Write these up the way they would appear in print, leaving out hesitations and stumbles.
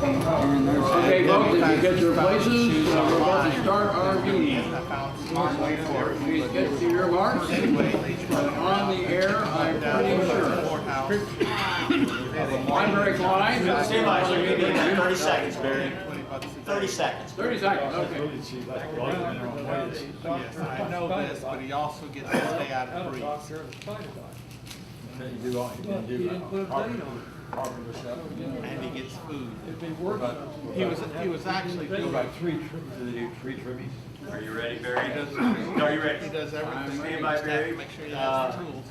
Okay, folks, if you get your places, we're about to start our meeting. Please get to your marks. On the air, I'm pretty sure. I'm very Klein. Stand by, so you're meeting in 30 seconds, Barry. 30 seconds. 30 seconds, okay. Yes, I know this, but he also gets to stay out of breeze. And he gets food. He was actually doing three trimmies. Are you ready, Barry? Are you ready? He does everything. Stand by, Barry. Make sure he has the tools.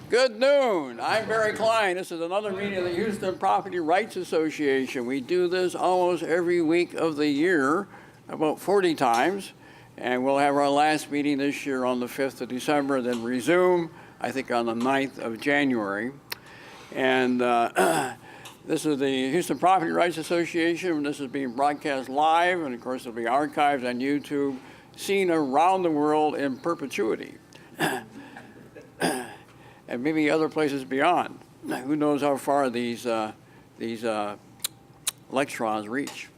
Good noon. I'm Barry Klein. This is another meeting of the Houston Property Rights Association. We do this almost every week of the year, about 40 times. And we'll have our last meeting this year on the 5th of December, then resume, I think, on the 9th of January. And this is the Houston Property Rights Association. This is being broadcast live, and of course it'll be archived on YouTube, seen around the world in perpetuity. And maybe other places beyond. Who knows how far these electrons reach.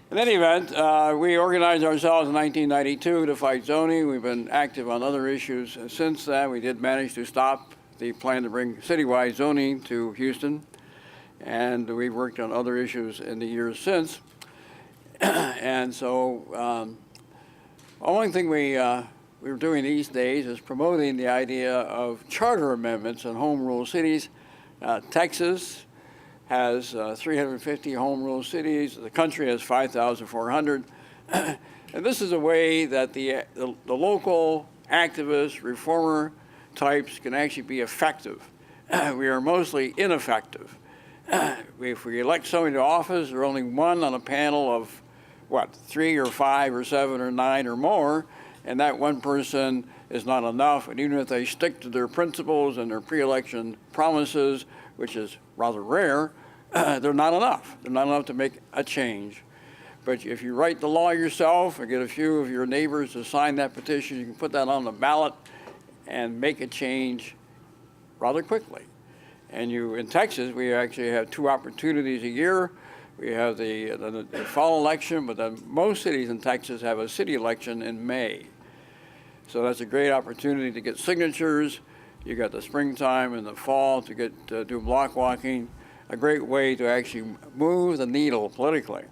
In any event, we organized ourselves in 1992 to fight zoning. We've been active on other issues since then. We did manage to stop the plan to bring citywide zoning to Houston, and we've worked on other issues in the years since. And so, only thing we're doing these days is promoting the idea of charter amendments in home rule cities. Texas has 350 home rule cities. The country has 5,400. And this is a way that the local activist, reformer types can actually be effective. We are mostly ineffective. If we elect somebody to office, there are only one on a panel of, 3 or 5 or 7 or 9 or more, and that one person is not enough. And even if they stick to their principles and their pre-election promises, which is rather rare, they're not enough. They're not enough to make a change. But if you write the law yourself or get a few of your neighbors to sign that petition, you can put that on the ballot and make a change rather quickly. And in Texas, we actually have 2 opportunities a year. We have the fall election, but then most cities in Texas have a city election in May. So that's a great opportunity to get signatures. You got the springtime and the fall to do block walking, a great way to actually move the needle politically.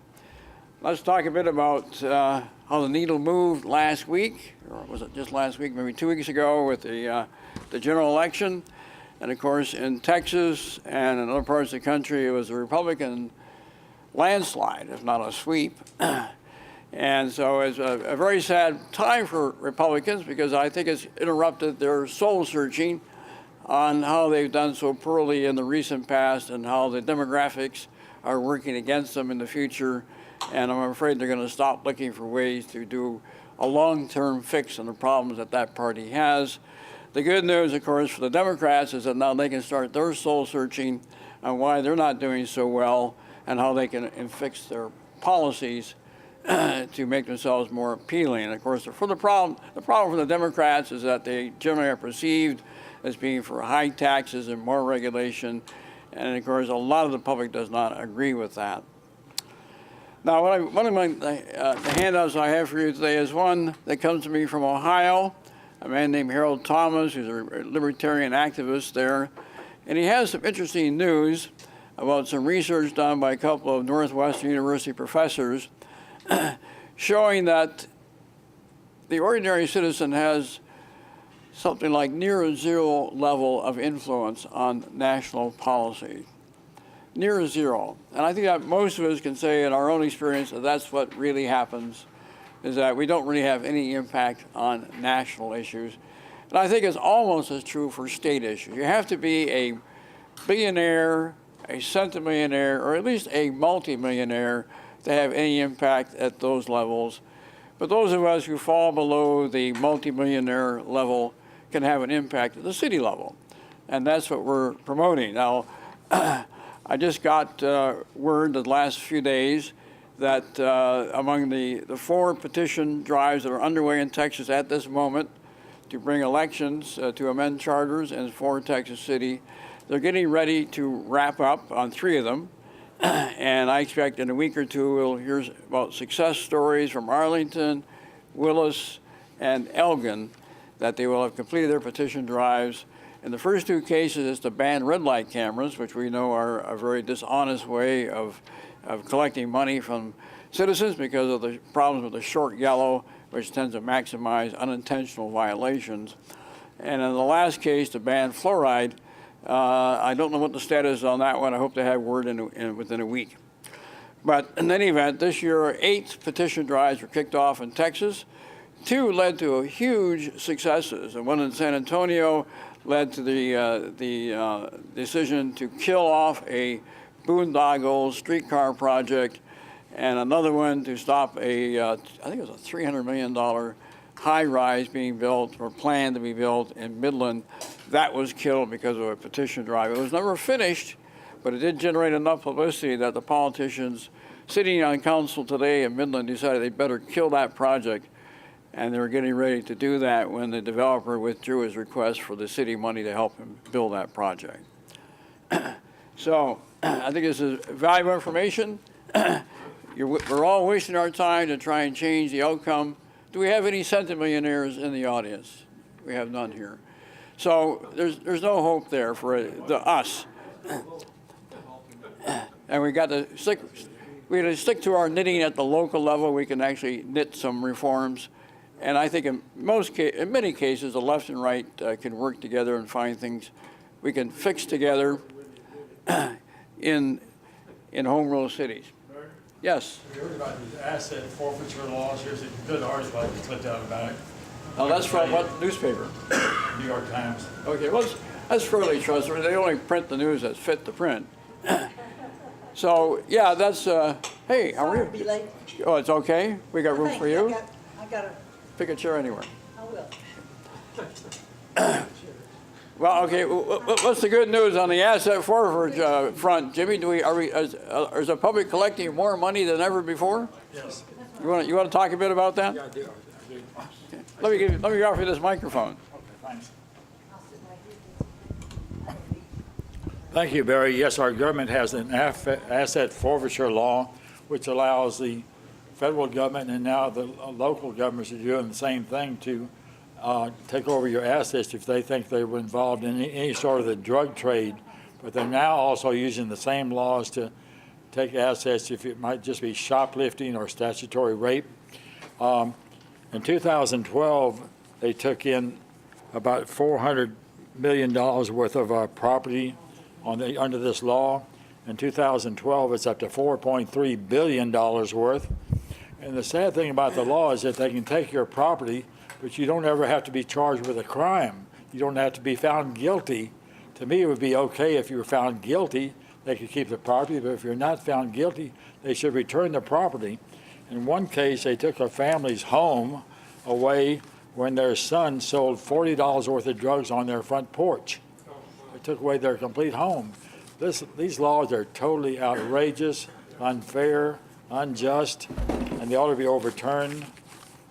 Let's talk a bit about how the needle moved last week, or was it just last week, maybe 2 weeks ago with the general election. And of course, in Texas and in other parts of the country, it was a Republican landslide, if not a sweep. And so it's a very sad time for Republicans because I think it's interrupted their soul searching on how they've done so poorly in the recent past and how the demographics are working against them in the future. And I'm afraid they're going to stop looking for ways to do a long-term fix on the problems that that party has. The good news, of course, for the Democrats is that now they can start their soul searching on why they're not doing so well and how they can fix their policies to make themselves more appealing. And of course, the problem for the Democrats is that they generally are perceived as being for high taxes and more regulation. And of course, a lot of the public does not agree with that. Now, one of the handouts I have for you today is one that comes to me from Ohio, a man named Harold Thomas, who's a libertarian activist there. And he has some interesting news about some research done by a couple of Northwestern University professors showing that the ordinary citizen has something like near a zero level of influence on national policy. Near zero. And I think that most of us can say in our own experience that that's what really happens, is that we don't really have any impact on national issues. And I think it's almost as true for state issues. You have to be a billionaire, a centimillionaire, or at least a multimillionaire to have any impact at those levels. But those of us who fall below the multimillionaire level can have an impact at the city level. And that's what we're promoting. Now, I just got word the last few days that among the 4 petition drives that are underway in Texas at this moment to bring elections to amend charters in 4 Texas City, They're getting ready to wrap up on 3 of them. And I expect in a week or two we'll hear about success stories from Arlington, Willis, and Elgin that they will have completed their petition drives. In the first 2 cases, it's to ban red light cameras, which we know are a very dishonest way of collecting money from citizens because of the problems with the short yellow, which tends to maximize unintentional violations. And in the last case, to ban fluoride, I don't know what the status is on that one. I hope to have word within a week. But in any event, this year, 8 petition drives were kicked off in Texas. 2 led to huge successes. And one in San Antonio led to the decision to kill off a boondoggle streetcar project, and another one to stop I think it was a $300 million high-rise being built or planned to be built in Midland. That was killed because of a petition drive. It was never finished, but it did generate enough publicity that the politicians sitting on council today in Midland decided they better kill that project, and they were getting ready to do that when the developer withdrew his request for the city money to help him build that project. So I think this is valuable information. We're all wasting our time to try and change the outcome. Do we have any centimillionaires in the audience? We have none here. So there's no hope there for us. And we got to stick to our knitting at the local level. We can actually knit some reforms. And I think in many cases, the left and right can work together and find things we can fix together in home rule cities. Yes. We heard about these asset forfeiture laws. Here's a good article I just put out about it. Now that's from what newspaper? New York Times. Okay, well, that's fairly trustworthy. They only print the news that's fit to print. So, yeah, that's, hey, how are Sorry you? to be late. Oh, it's okay? We got room for you? I got it. Pick a chair anywhere. I will. Well, okay, what's the good news on the asset forfeiture front, Jimmy? Is the public collecting more money than ever before? Yes. You want to talk a bit about that? Yeah, I do. Okay. Let me offer you this microphone. Okay, thanks. Thank you, Barry. Yes, our government has an asset forfeiture law, which allows the federal government and now the local governments are doing the same thing to take over your assets if they think they were involved in any sort of the drug trade. But they're now also using the same laws to take assets if it might just be shoplifting or statutory rape. In 2012, they took in about $400 million worth of property under this law. In 2012, it's up to $4.3 billion worth. And the sad thing about the law is that they can take your property, but you don't ever have to be charged with a crime. You don't have to be found guilty. To me, it would be okay if you were found guilty, they could keep the property, but if you're not found guilty, they should return the property. In one case, they took a family's home away when their son sold $40 worth of drugs on their front porch. They took away their complete home. These laws are totally outrageous, unfair, unjust, and they ought to be overturned.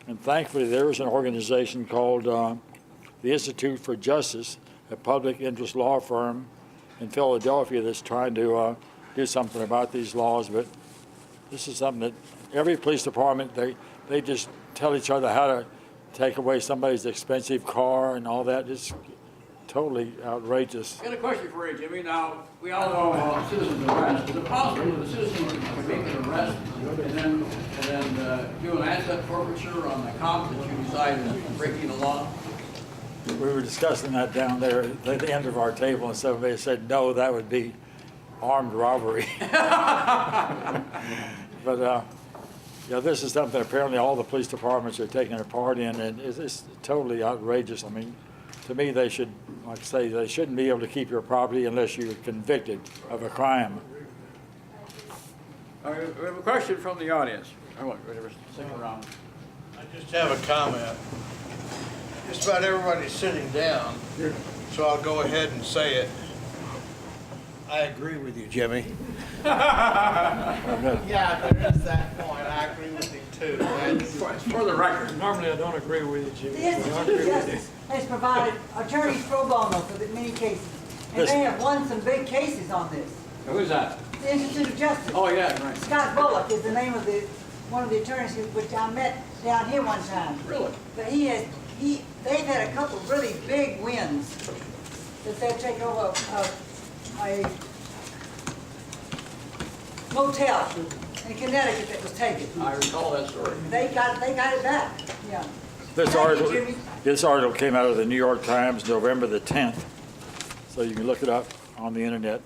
And thankfully, there is an organization called the Institute for Justice, a public interest law firm in Philadelphia that's trying to do something about these laws. But this is something that every police department, they just tell each other how to take away somebody's expensive car and all that. It's totally outrageous. I got a question for you, Jimmy. Now, we all know about citizen arrest. Is it possible that a citizen can make an arrest and then do an asset forfeiture on the cop that you decide is breaking the law? We were discussing that down there at the end of our table, and somebody said, no, that would be armed robbery. But yeah, this is something apparently all the police departments are taking a part in, and it's totally outrageous. I mean, to me, they should, like I say, they shouldn't be able to keep your property unless you're convicted of a crime. We have a question from the audience. I want you to stick around. I just have a comment. Just about everybody's sitting down, so I'll go ahead and say it. I agree with you, Jimmy. Yeah, there is that point. I agree with him too. It's for the record. Normally, I don't agree with you, The Jimmy. Institute of Justice has provided attorneys pro bono for many cases. And they have won some big cases on this. Who's that? The Institute of Justice. Oh, yeah, right. Scott Bullock is the name of one of the attorneys which I met down here one time. Really? But they've had a couple of really big wins that they've taken over a motel in Connecticut that was taken. I recall that story. They got it back, yeah. This Thank you, article, Jimmy. this article came out of the New York Times, November the 10th, so you can look it up on the internet.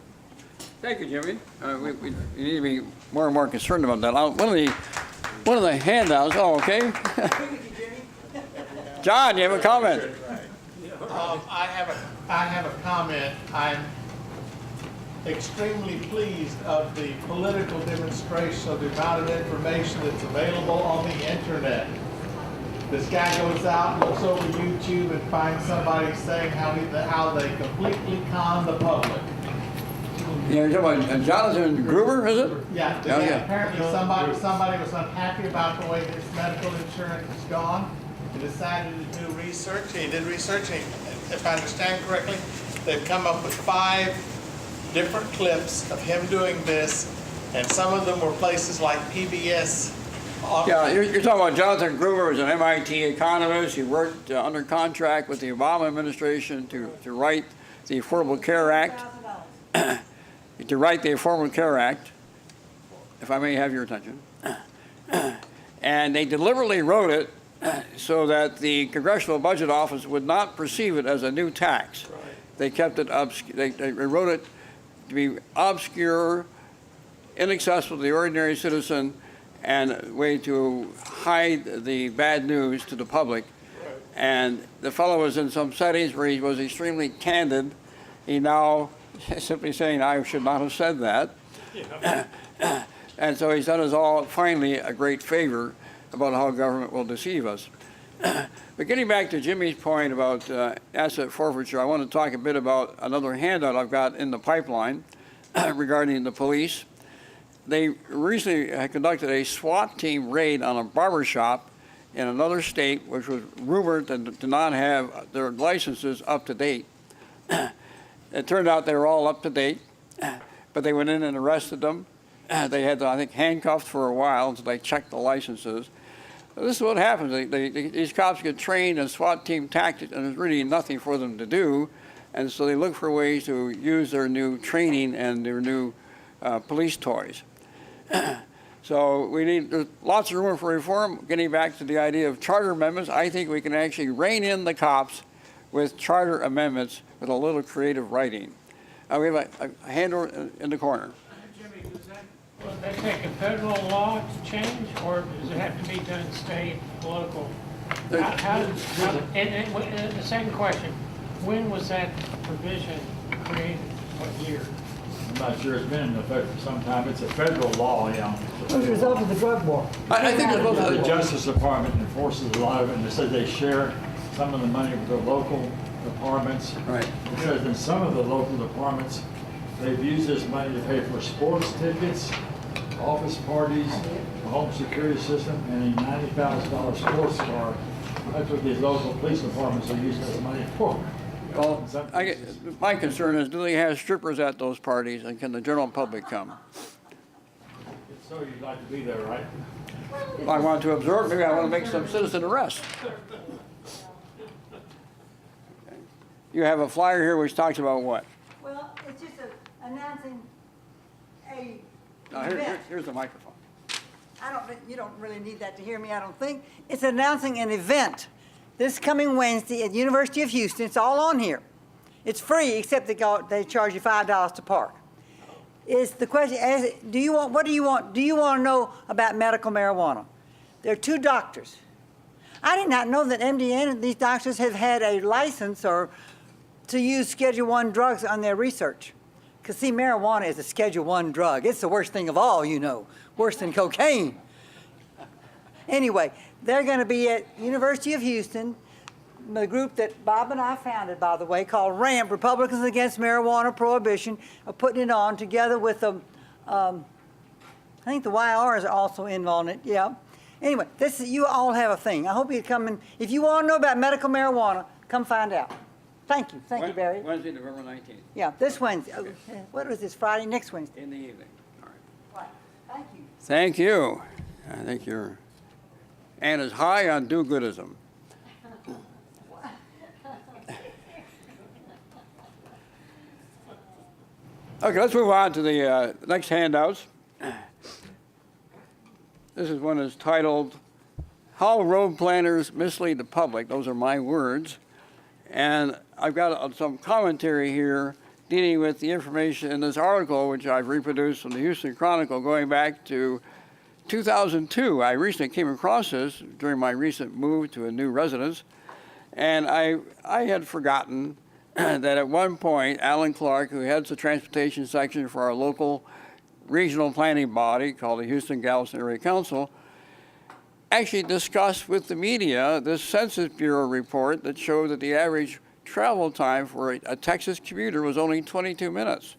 Thank you, Jimmy. We need to be more and more concerned about that. One of the handouts, oh, okay. Agree with you, Jimmy. John, you have a comment? I have a comment. I'm extremely pleased of the political demonstration of the amount of information that's available on the internet. This guy goes out and looks over YouTube and finds somebody saying how they completely con the public. You're talking about Jonathan Gruber, is it? Yeah, Oh, yeah. apparently somebody was unhappy about the way his medical insurance was gone and decided to do research. He did research, and if I understand correctly, they've come up with 5 different clips of him doing this, and some of them were places like PBS. Yeah, you're talking about Jonathan Gruber, who's an MIT economist. He worked under contract with the Obama administration to write the Affordable Care Act. To write the Affordable Care Act, if I may have your attention. And they deliberately wrote it so that the Congressional Budget Office would not perceive it as a new tax. Right. They kept it they wrote it to be obscure, inaccessible to the ordinary citizen, and a way to hide the bad news to the public. Right. And the fellow was in some settings where he was extremely candid. He now simply saying, I should not have said that. Yeah. And so he's done us all, finally, a great favor about how government will deceive us. But getting back to Jimmy's point about asset forfeiture, I want to talk a bit about another handout I've got in the pipeline regarding the police. They recently conducted a SWAT team raid on a barber shop in another state, which was rumored to not have their licenses up to date. It turned out they were all up to date, but they went in and arrested them. They had them, I think, handcuffed for a while until they checked the licenses. This is what happens. These cops get trained in SWAT team tactics, and there's really nothing for them to do. And so they look for ways to use their new training and their new police toys. So there's lots of room for reform. Getting back to the idea of charter amendments, I think we can actually rein in the cops with charter amendments with a little creative writing. We have a hand in the corner. Jimmy, will that take a federal law to change, or does it have to be done state, local? And the second question, when was that provision created? What year? I'm not sure, it's been in effect for some time. It's a federal law, yeah. As a result of the drug war. I think it's both. The Justice Department enforces a lot of it, and they said they share some of the money with the local departments. Right. Because in some of the local departments, they've used this money to pay for sports tickets, office parties, a home security system, and a $90,000 sports car. That's what these local police departments are using this money for. Well, my concern is, do they have strippers at those parties, and can the general public come? If so, you'd like to be there, right? Well, I want to observe. Maybe I want to make some citizen arrests. You have a flyer here which talks about what? Well, it's just announcing a event. Here's the microphone. You don't really need that to hear me, I don't think. It's announcing an event this coming Wednesday at the University of Houston. It's all on here. It's free, except they charge you $5 to park. Is the question, what do you want? Do you want to know about medical marijuana? There are 2 doctors. I did not know that MD and these doctors have had a license or to use Schedule I drugs on their research. Because, see, marijuana is a Schedule I drug. It's the worst thing of all, you know, worse than cocaine. Anyway, they're going to be at University of Houston, the group that Bob and I founded, by the way, called RAMP, Republicans Against Marijuana Prohibition, are putting it on together with I think the YRs are also involved in it, yeah. Anyway, you all have a thing. I hope you come in. If you want to know about medical marijuana, come find out. Thank you, Barry. Wednesday, November 19th, Yeah, this Wednesday. Oh, what was this, Friday? Next Wednesday. in the evening. All right. Right. Thank you. Thank you. I think you're, Ann is high on do-goodism. Okay, let's move on to the next handouts. This is one that's titled, How Road Planners Mislead the Public. Those are my words. And I've got some commentary here dealing with the information in this article, which I've reproduced from the Houston Chronicle going back to 2002. I recently came across this during my recent move to a new residence. And I had forgotten that at one point, Alan Clark, who heads the transportation section for our local regional planning body called the Houston Galveston Area Council, actually discussed with the media this Census Bureau report that showed that the average travel time for a Texas commuter was only 22 minutes.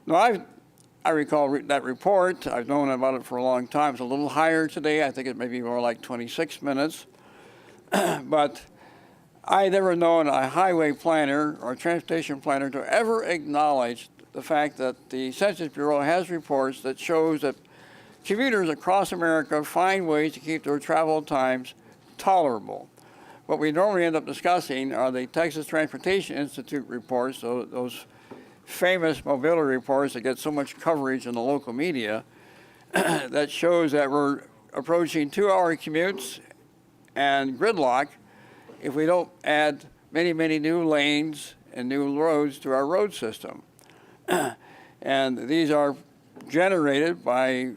Now, I recall that report. I've known about it for a long time. It's a little higher today. I think it may be more like 26 minutes. But I'd never known a highway planner or transportation planner to ever acknowledge the fact that the Census Bureau has reports that shows that commuters across America find ways to keep their travel times tolerable. What we normally end up discussing are the Texas Transportation Institute reports, those famous mobility reports that get so much coverage in the local media, that shows that we're approaching 2-hour commutes and gridlock if we don't add many, many new lanes and new roads to our road system. And these are generated by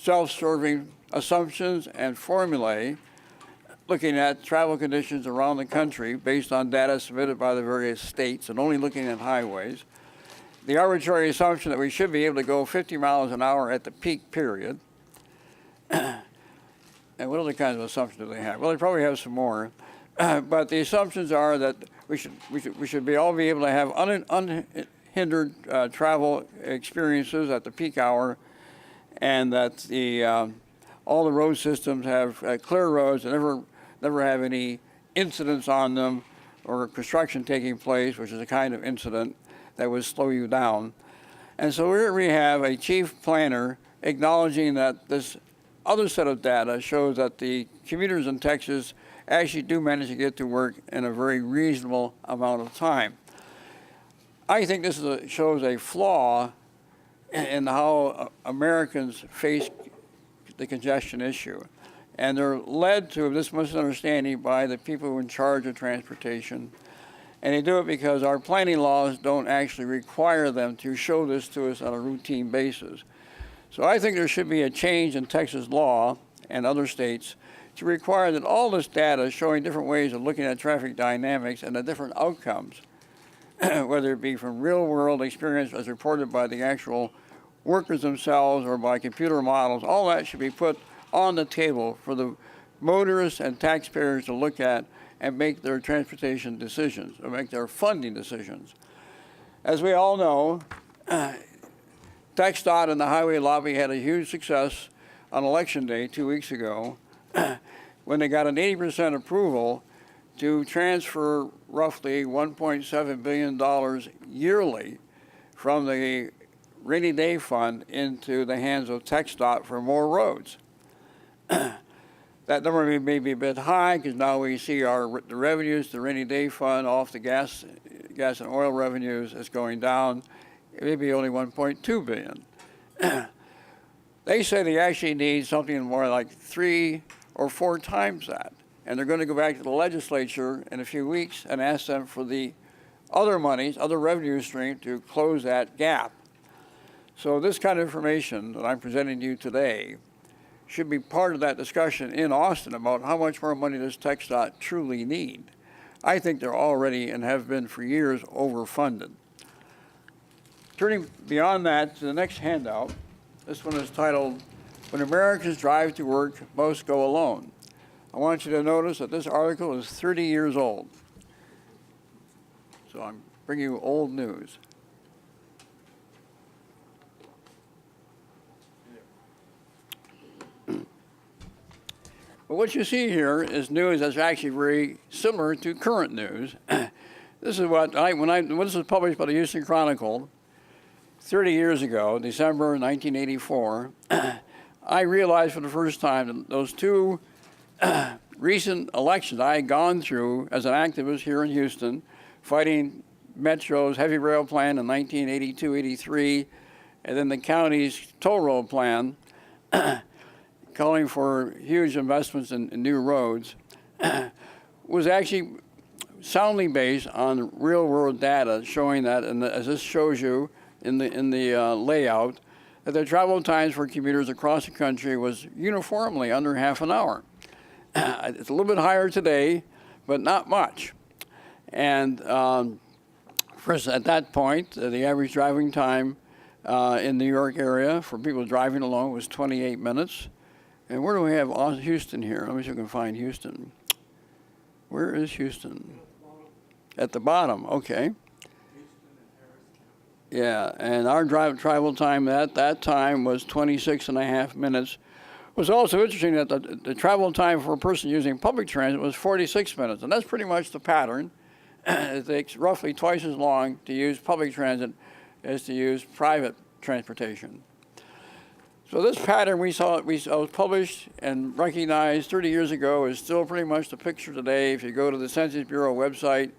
self-serving assumptions and formulae looking at travel conditions around the country based on data submitted by the various states and only looking at highways. The arbitrary assumption that we should be able to go 50 miles an hour at the peak period. And what other kinds of assumptions do they have? Well, they probably have some more. But the assumptions are that we should all be able to have unhindered travel experiences at the peak hour, and that all the road systems have clear roads and never have any incidents on them or construction taking place, which is a kind of incident that would slow you down. And so here we have a chief planner acknowledging that this other set of data shows that the commuters in Texas actually do manage to get to work in a very reasonable amount of time. I think this shows a flaw in how Americans face the congestion issue. And they're led to this misunderstanding by the people who are in charge of transportation. And they do it because our planning laws don't actually require them to show this to us on a routine basis. So I think there should be a change in Texas law and other states to require that all this data showing different ways of looking at traffic dynamics and the different outcomes, whether it be from real world experience as reported by the actual workers themselves or by computer models, all that should be put on the table for the motorists and taxpayers to look at and make their transportation decisions or make their funding decisions. As we all know, TxDOT and the highway lobby had a huge success on Election Day 2 weeks ago when they got an 80% approval to transfer roughly $1.7 billion yearly from the rainy day fund into the hands of TxDOT for more roads. That number may be a bit high because now we see the revenues, the rainy day fund off the gas and oil revenues is going down. It may be only 1.2 billion. They say they actually need something more like 3 or 4 times that. And they're going to go back to the legislature in a few weeks and ask them for the other monies, other revenue stream to close that gap. So this kind of information that I'm presenting to you today should be part of that discussion in Austin about how much more money does TxDOT truly need. I think they're already and have been for years overfunded. Turning beyond that to the next handout, this one is titled, When Americans Drive to Work, Most Go Alone. I want you to notice that this article is 30 years old. So I'm bringing you old news. But what you see here is news that's actually very similar to current news. This is what when this was published by the Houston Chronicle 30 years ago, December 1984, I realized for the first time that those two recent elections I had gone through as an activist here in Houston, fighting Metro's heavy rail plan in 1982-83, and then the county's toll road plan, calling for huge investments in new roads, was actually soundly based on real-world data showing that, and as this shows you in the layout, that the travel times for commuters across the country was uniformly under half an hour. It's a little bit higher today, but not much. And first, at that point, the average driving time in New York area for people driving alone was 28 minutes. And where do we have Houston here? Let me see if I can find Houston. Where is Houston? At the bottom, okay. Yeah, and our travel time at that time was 26 and a half minutes. It was also interesting that the travel time for a person using public transit was 46 minutes, and that's pretty much the pattern. It takes roughly twice as long to use public transit as to use private transportation. So this pattern we saw was published and recognized 30 years ago is still pretty much the picture today. If you go to the Census Bureau website,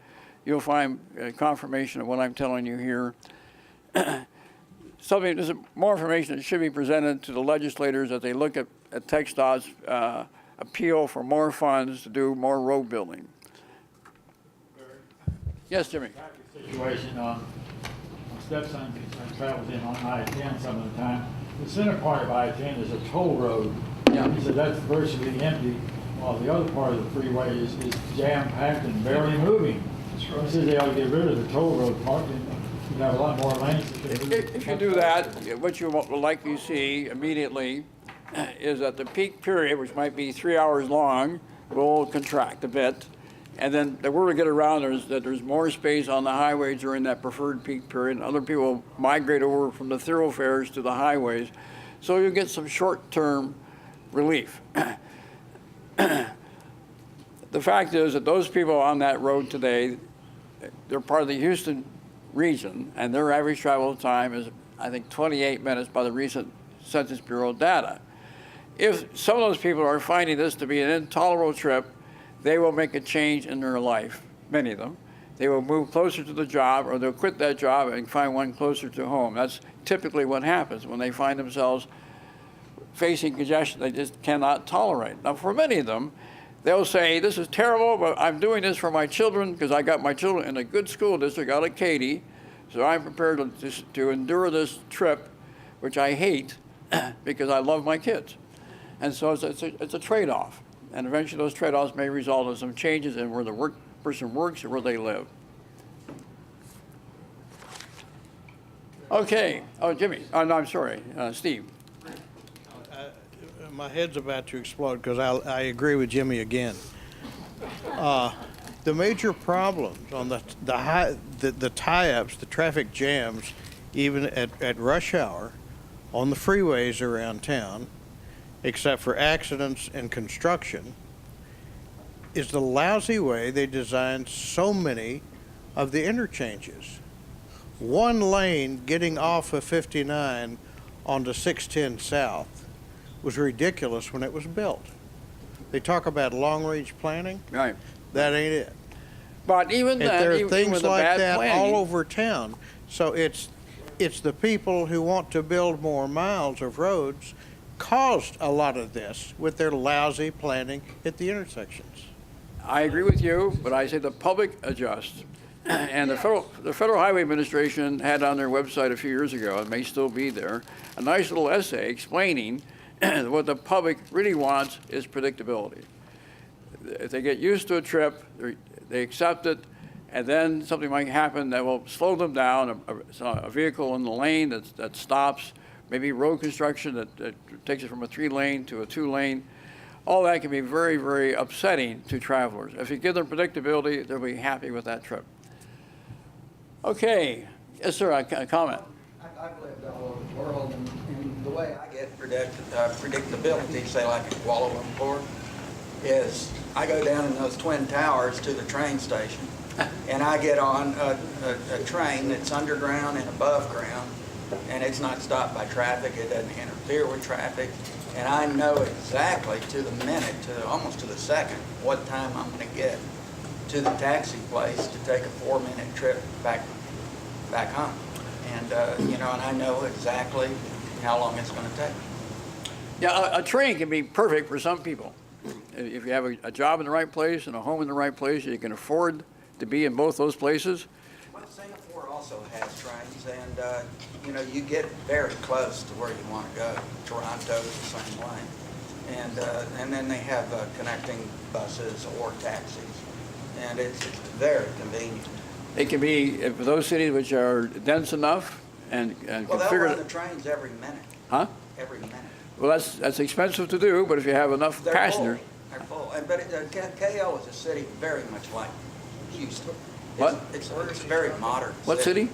you'll find confirmation of what I'm telling you here. There's more information that should be presented to the legislators as they look at TxDOT's appeal for more funds to do more road building. Yes, Jimmy. Situation, my stepson travels in on I-10 some of the time. The center part of I-10 is a toll road. Yeah. He said that's virtually empty, while the other part of the freeway is jam-packed and barely moving. He says they ought to get rid of the toll road part and you have a lot more lanes. If you do that, what you will likely see immediately is that the peak period, which might be 3 hours long, will contract a bit. And then the word to get around is that there's more space on the highway during that preferred peak period, and other people migrate over from the thoroughfares to the highways. So you get some short-term relief. The fact is that those people on that road today, they're part of the Houston region, and their average travel time is, I think, 28 minutes by the recent Census Bureau data. If some of those people are finding this to be an intolerable trip, they will make a change in their life, many of them. They will move closer to the job, or they'll quit that job and find one closer to home. That's typically what happens when they find themselves facing congestion they just cannot tolerate. Now, for many of them, they'll say, this is terrible, but I'm doing this for my children because I got my children in a good school district out of Katy, so I'm prepared to endure this trip, which I hate, because I love my kids. And so it's a trade-off. And eventually those trade-offs may result in some changes in where the person works or where they live. Okay. Oh, Jimmy. Oh, no, I'm sorry. Steve. My head's about to explode because I agree with Jimmy again. The major problems on the tie-ups, the traffic jams, even at rush hour, on the freeways around town, except for accidents and construction, is the lousy way they designed so many of the interchanges. One lane getting off of 59 onto 610 South was ridiculous when it was built. They talk about long-range planning. Right. That ain't it. But even And that, there are even things with the like bad that planning, all over town. So it's the people who want to build more miles of roads caused a lot of this with their lousy planning at the intersections. I agree with you, but I say the public adjusts. And the Federal Highway Administration had on their website a few years ago, it may still be there, a nice little essay explaining what the public really wants is predictability. If they get used to a trip, they accept it, and then something might happen that will slow them down, a vehicle in the lane that stops, maybe road construction that takes it from a 3-lane to a 2-lane. All that can be very, very upsetting to travelers. If you give them predictability, they'll be happy with that trip. Okay. Yes, sir, a comment. I've lived all over the world, and the way I get predictability, say like in Kuala Lumpur, is I go down in those Twin Towers to the train station, and I get on a train that's underground and above ground, and it's not stopped by traffic, it doesn't interfere with traffic, and I know exactly to the minute, almost to the second, what time I'm gonna get to the taxi place to take a 4-minute trip back home. And, you know, and I know exactly how long it's gonna take. Yeah, a train can be perfect for some people. If you have a job in the right place and a home in the right place, you can afford to be in both those places. Well, Singapore also has trains, and, you know, you get very close to where you want to go. Toronto is the same way. And then they have connecting buses or taxis, and it's very convenient. It can be for those cities which are dense enough and Well, they'll run the configured. trains every minute, Huh? every minute. Well, that's expensive to do, but if you have enough They're passengers. full. They're full. But KO is a city very much like Houston. What? It's a very modern What city?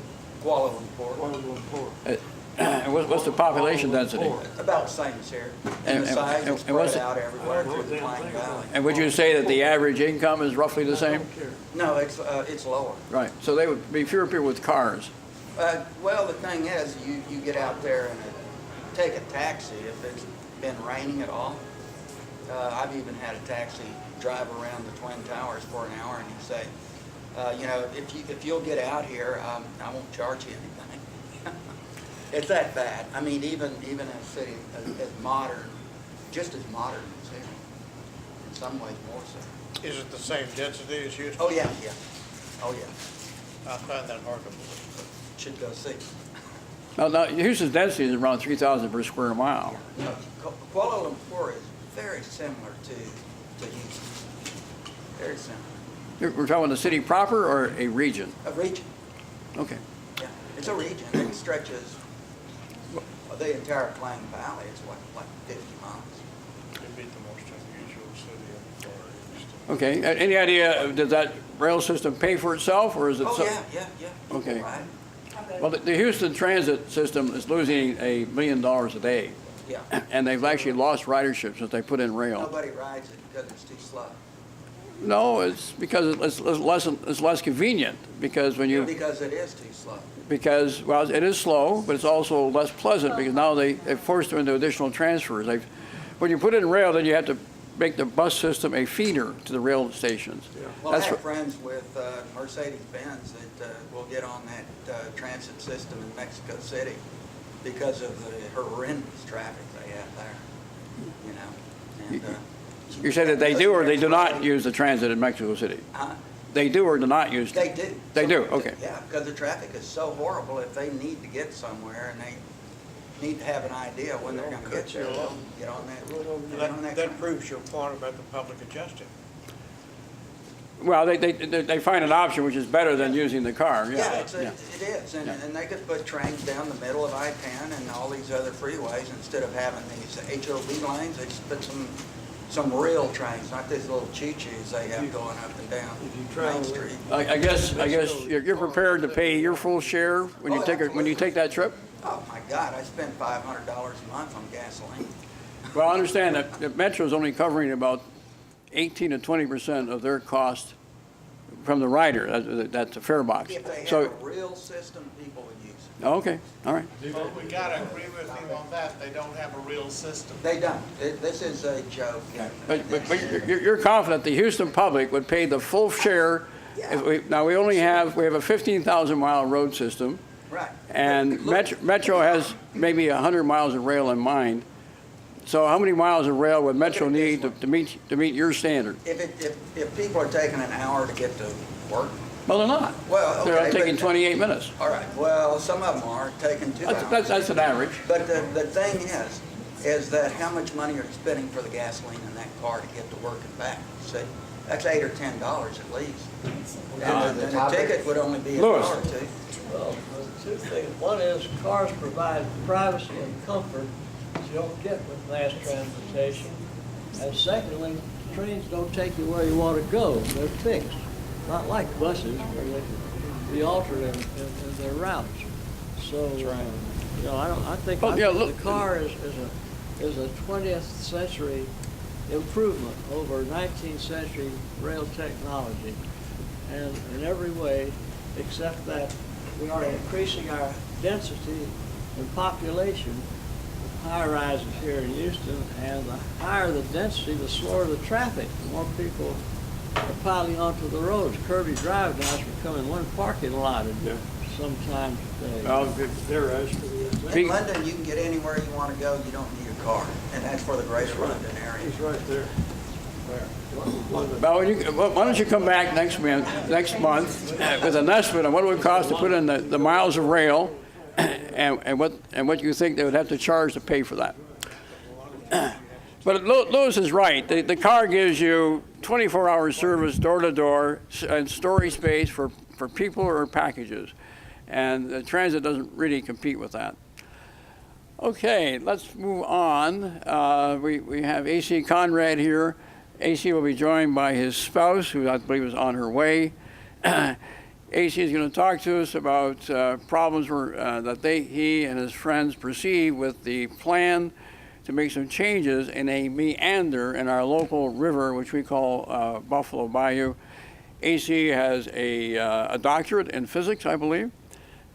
Kuala Lumpur. And what's the population density? About the same as here. And- And the size and- is and what's spread it- out everywhere through the Plain Valley. And would you say that the average income is roughly the same? No, it's lower. Right, so they would be fewer people with cars. Well, the thing is, you get out there and take a taxi if it's been raining at all. I've even had a taxi drive around the Twin Towers for an hour, and you say, you know, if you'll get out here, I won't charge you anything. It's that bad. I mean, even a city as modern, just as modern as here, in some ways more so. Is it the same density as Houston? Oh, yeah, yeah. Oh, yeah. I find that hard to believe. Should go see. Now, Houston's density is around 3,000 per square mile. No, Kuala Lumpur is very similar to Houston. Very similar. We're talking the city proper or a region? A region, Okay. yeah. It's a region. It stretches the entire Plain Valley. It's like 50 miles. It'd be the most unusual city in the Far East. Okay, any idea, does that rail system pay for itself, or is it? Oh, so- yeah. Okay. Right. Well, the Houston transit system is losing $1 million a day, Yeah. and they've actually lost ridership since they put in rail. Nobody rides it because it's too slow. No, it's because it's less convenient, because when you, Because it is too slow. because, well, it is slow, but it's also less pleasant, because now they've forced them into additional transfers. When you put it in rail, then you have to make the bus system a feeder to the rail stations. Well, I That's have what- friends with Mercedes-Benz that will get on that transit system in Mexico City because of the horrendous traffic they have there, you know. And, You say that they do or they do not use the transit in Mexico City? huh? They do or do not use? They do. They do, okay. Yeah, because the traffic is so horrible, if they need to get somewhere and they need to have an idea when they're gonna get there, they'll get on that That train. proves your point about the public adjusting. Well, they find an option which is better than using the car, Yeah, yeah. it is, and they could put trains down the middle of I-10 and all these other freeways, instead of having these HOV lanes, they just put some real trains, not these little choo-choos they have going up and down Main Street. I guess you're prepared to pay your full share when you take that trip? Oh, my God, I spend $500 a month on gasoline. Well, I understand that Metro's only covering about 18 to 20% of their cost from the rider, that's a fare box. If they had So, a real system, people would use it. okay, all right. But we gotta agree with him on that, they don't have a real system. They don't. This is a joke. But you're confident the Houston public would pay the full share? Now, we have a 15,000 mile road system, Right. and Look, Metro has maybe 100 miles of rail in mind. So how many miles of rail would Metro Look at this need to meet your standard? If people are taking an hour to get to work, Well, they're not. well, okay. They're taking but- 28 minutes. All right, well, some of them are taking 2 hours. That's an average. But the thing is that how much money are you spending for the gasoline in that car to get to work and back? See, that's $8 or $10 at least. And the ticket would only be Louis. $1 or $2. Well, two things. One is cars provide privacy and comfort that you don't get with mass transportation. And secondly, trains don't take you where you want to go. They're fixed, not like buses where they can be altered in their routes. So, you know, I think Well, yeah, look- the car is a 20th century improvement over 19th century rail technology. and in every way, except that we are increasing our density and population of high rises here in Houston, and the higher the density, the slower the traffic, the more people are piling onto the roads. Kirby Drive now is becoming one parking lot sometimes a day. Well, there is. In London, you can get anywhere you want to go, you don't need a car, and that's for the greater London area. He's right there. Well, why don't you come back next month with an estimate on what it would cost to put in the miles of rail and what you think they would have to charge to pay for that. But Lewis is right. The car gives you 24-hour service door to door and storage space for people or packages. And the transit doesn't really compete with that. Okay, let's move on. We have A.C. Conrad here. A.C. will be joined by his spouse, who I believe is on her way. A.C. is going to talk to us about problems that he and his friends perceive with the plan to make some changes in a meander in our local river, which we call Buffalo Bayou. A.C. has a doctorate in physics, I believe.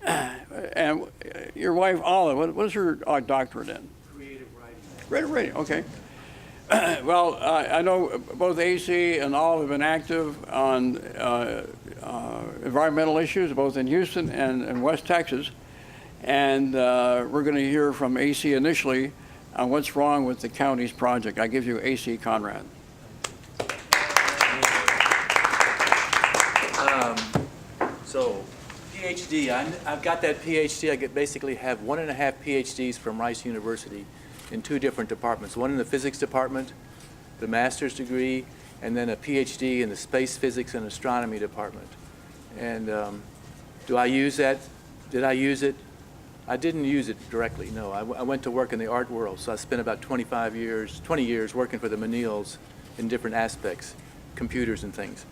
And your wife, Olive, what is her doctorate in? Creative writing. Creative writing, okay. Well, I know both AC and Olive have been active on environmental issues, both in Houston and in West Texas. And we're going to hear from AC initially on what's wrong with the county's project. I give you AC Conrad. So, PhD, I've got that PhD. I basically have 1.5 PhDs from Rice University in 2 different departments. One in the physics department, the master's degree, and then a PhD in the space physics and astronomy department. And do I use that? Did I use it? I didn't use it directly, no. I went to work in the art world, so I spent about 20 years working for the Menils in different aspects, computers and things.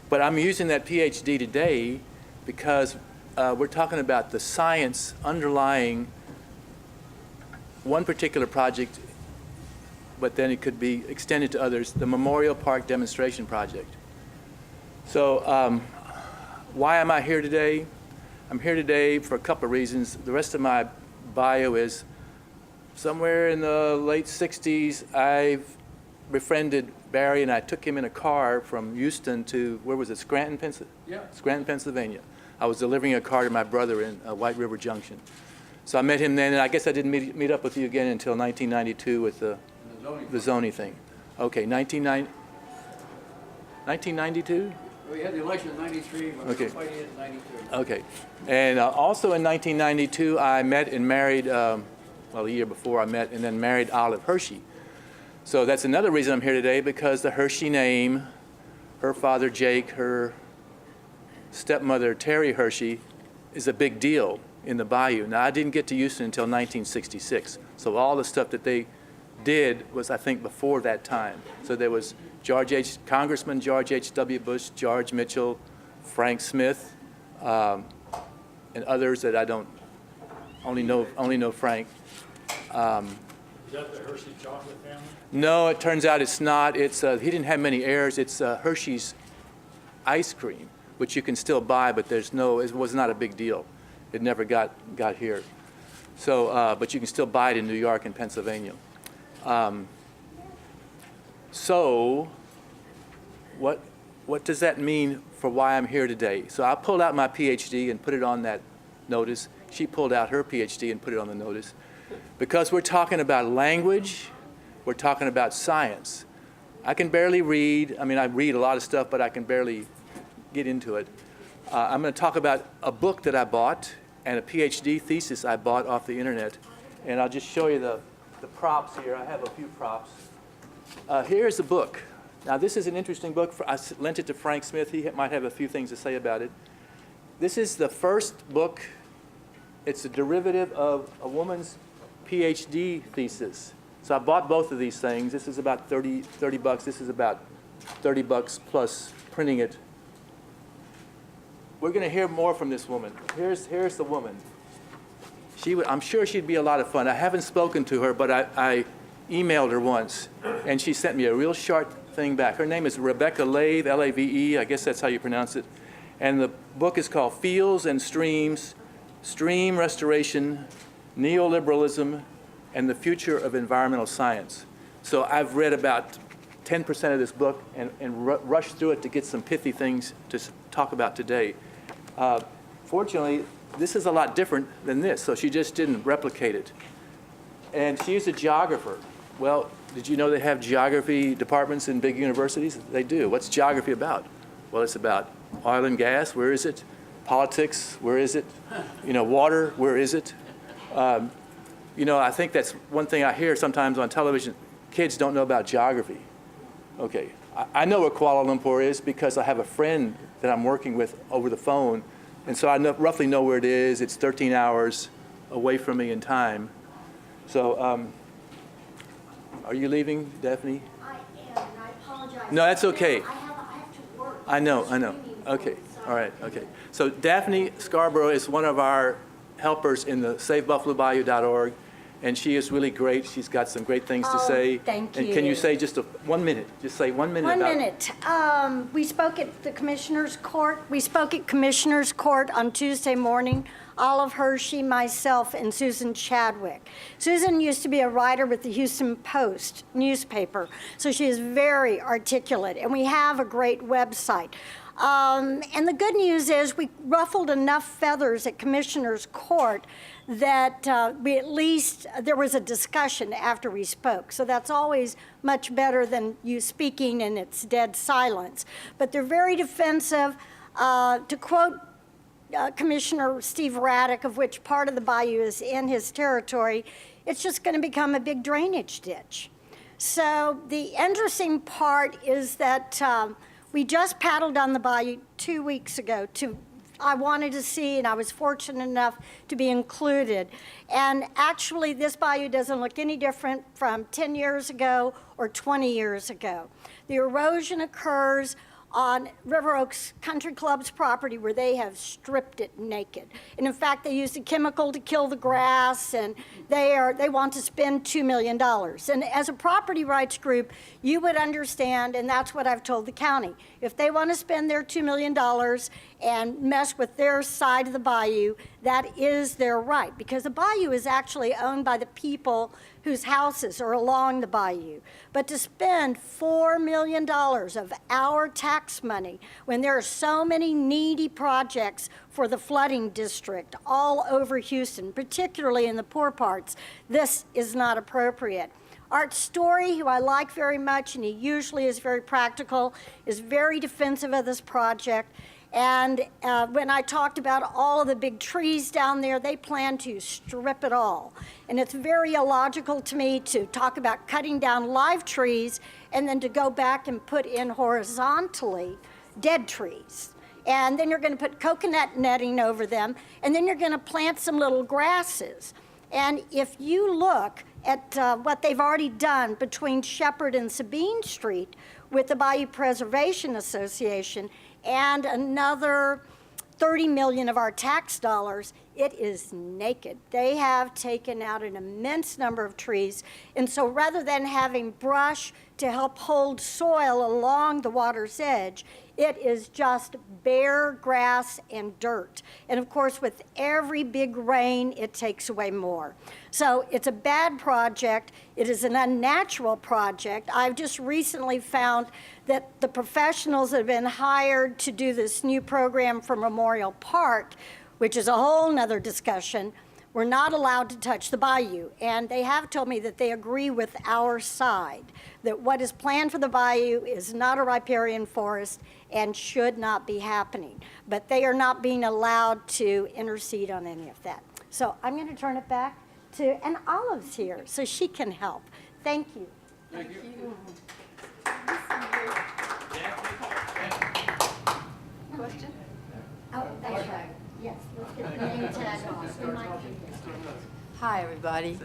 But I'm using that PhD today because we're talking about the science underlying one particular project, but then it could be extended to others, the Memorial Park Demonstration Project. So why am I here today? I'm here today for a couple of reasons. The rest of my bio is somewhere in the late 60s, I've befriended Barry, and I took him in a car from Houston to, where was it, Scranton, Pennsylvania. I was delivering a car to my brother in White River Junction. So I met him then, and I guess I didn't meet up with you again until 1992 with the zoning thing. Okay, 1992? We had the election in 93, but Okay. we were fighting it in 92. Okay. And also in 1992, I met and married, well, a year before I met and then married Olive Hershey. So that's another reason I'm here today, because the Hershey name, her father Jake, her stepmother Terry Hershey, is a big deal in the Bayou. Now, I didn't get to Houston until 1966. So all the stuff that they did was, I think, before that time. So there was Congressman George H.W. Bush, George Mitchell, Frank Smith, and others that I don't only know Frank. Is that the Hershey chocolate family? No, it turns out it's not. It's he didn't have many heirs. It's Hershey's ice cream, which you can still buy, but it was not a big deal. It never got here. So, but you can still buy it in New York and Pennsylvania. So, what does that mean for why I'm here today? So I pulled out my PhD and put it on that notice. She pulled out her PhD and put it on the notice. Because we're talking about language, we're talking about science. I can barely read. I mean, I read a lot of stuff, but I can barely get into it. I'm going to talk about a book that I bought and a PhD thesis I bought off the internet. And I'll just show you the props here. I have a few props. Here's the book. Now, this is an interesting book. I lent it to Frank Smith. He might have a few things to say about it. This is the first book. It's a derivative of a woman's PhD thesis. So I bought both of these things. This is about 30 bucks. This is about 30 bucks plus printing it. We're going to hear more from this woman. Here's the woman. I'm sure she'd be a lot of fun. I haven't spoken to her, but I emailed her once, and she sent me a real short thing back. Her name is Rebecca Lave, L-A-V-E. I guess that's how you pronounce it. And the book is called Fields and Streams, Stream Restoration, Neoliberalism, and the Future of Environmental Science. So I've read about 10% of this book and rushed through it to get some pithy things to talk about today. Fortunately, this is a lot different than this, so she just didn't replicate it. And she's a geographer. Well, did you know they have geography departments in big universities? They do. What's geography about? Well, it's about oil and gas, where is it? Politics, where is it? Water, where is it? I think that's one thing I hear sometimes on television. Kids don't know about geography. Okay, I know where Kuala Lumpur is because I have a friend that I'm working with over the phone, and so I roughly know where it is. It's 13 hours away from me in time. So, are you leaving, Daphne? I am, and I apologize. No, that's okay. I have to work. I know. Okay, all right, okay. So Daphne Scarborough is one of our helpers in the SaveBuffaloBayou.org, and she is really great. She's got some great things to say. Thank And can you you. say just 1 minute? Just say 1 minute One about minute. We spoke at the Commissioner's Court. We spoke at Commissioner's Court on Tuesday morning. Olive Hershey, myself, and Susan Chadwick. Susan used to be a writer with the Houston Post newspaper, so she is very articulate, and we have a great website. And the good news is we ruffled enough feathers at Commissioner's Court that there was a discussion after we spoke. So that's always much better than you speaking and it's dead silence. But they're very defensive. To quote Commissioner Steve Raddick, of which part of the bayou is in his territory, it's just going to become a big drainage ditch. So the interesting part is that we just paddled on the bayou 2 weeks ago. I wanted to see, and I was fortunate enough to be included. And actually, this bayou doesn't look any different from 10 years ago or 20 years ago. The erosion occurs on River Oaks Country Club's property where they have stripped it naked. And in fact, they used a chemical to kill the grass, and they want to spend $2 million. And as a property rights group, you would understand, and that's what I've told the county. If they want to spend their $2 million and mess with their side of the bayou, that is their right, because the bayou is actually owned by the people whose houses are along the bayou. But to spend $4 million of our tax money when there are so many needy projects for the flooding district all over Houston, particularly in the poor parts, this is not appropriate. Art Story, who I like very much, and he usually is very practical, is very defensive of this project. And when I talked about all of the big trees down there, they plan to strip it all. And it's very illogical to me to talk about cutting down live trees and then to go back and put in horizontally dead trees. And then you're going to put coconut netting over them, and then you're going to plant some little grasses. And if you look at what they've already done between Shepherd and Sabine Street with the Bayou Preservation Association, and another 30 million of our tax dollars, it is naked. They have taken out an immense number of trees. And so rather than having brush to help hold soil along the water's edge, it is just bare grass and dirt. And of course, with every big rain, it takes away more. So it's a bad project. It is an unnatural project. I've just recently found that the professionals that have been hired to do this new program for Memorial Park, which is a whole nother discussion, we're not allowed to touch the bayou. And they have told me that they agree with our side, that what is planned for the bayou is not a riparian forest and should not be happening. But they are not being allowed to intercede on any of that. So I'm going to turn it back to, and Olive's here, so she can help. Thank you. Thank you. Question? Oh, that's right. Yes, let's get the name tag off. We might do that. Hi, everybody.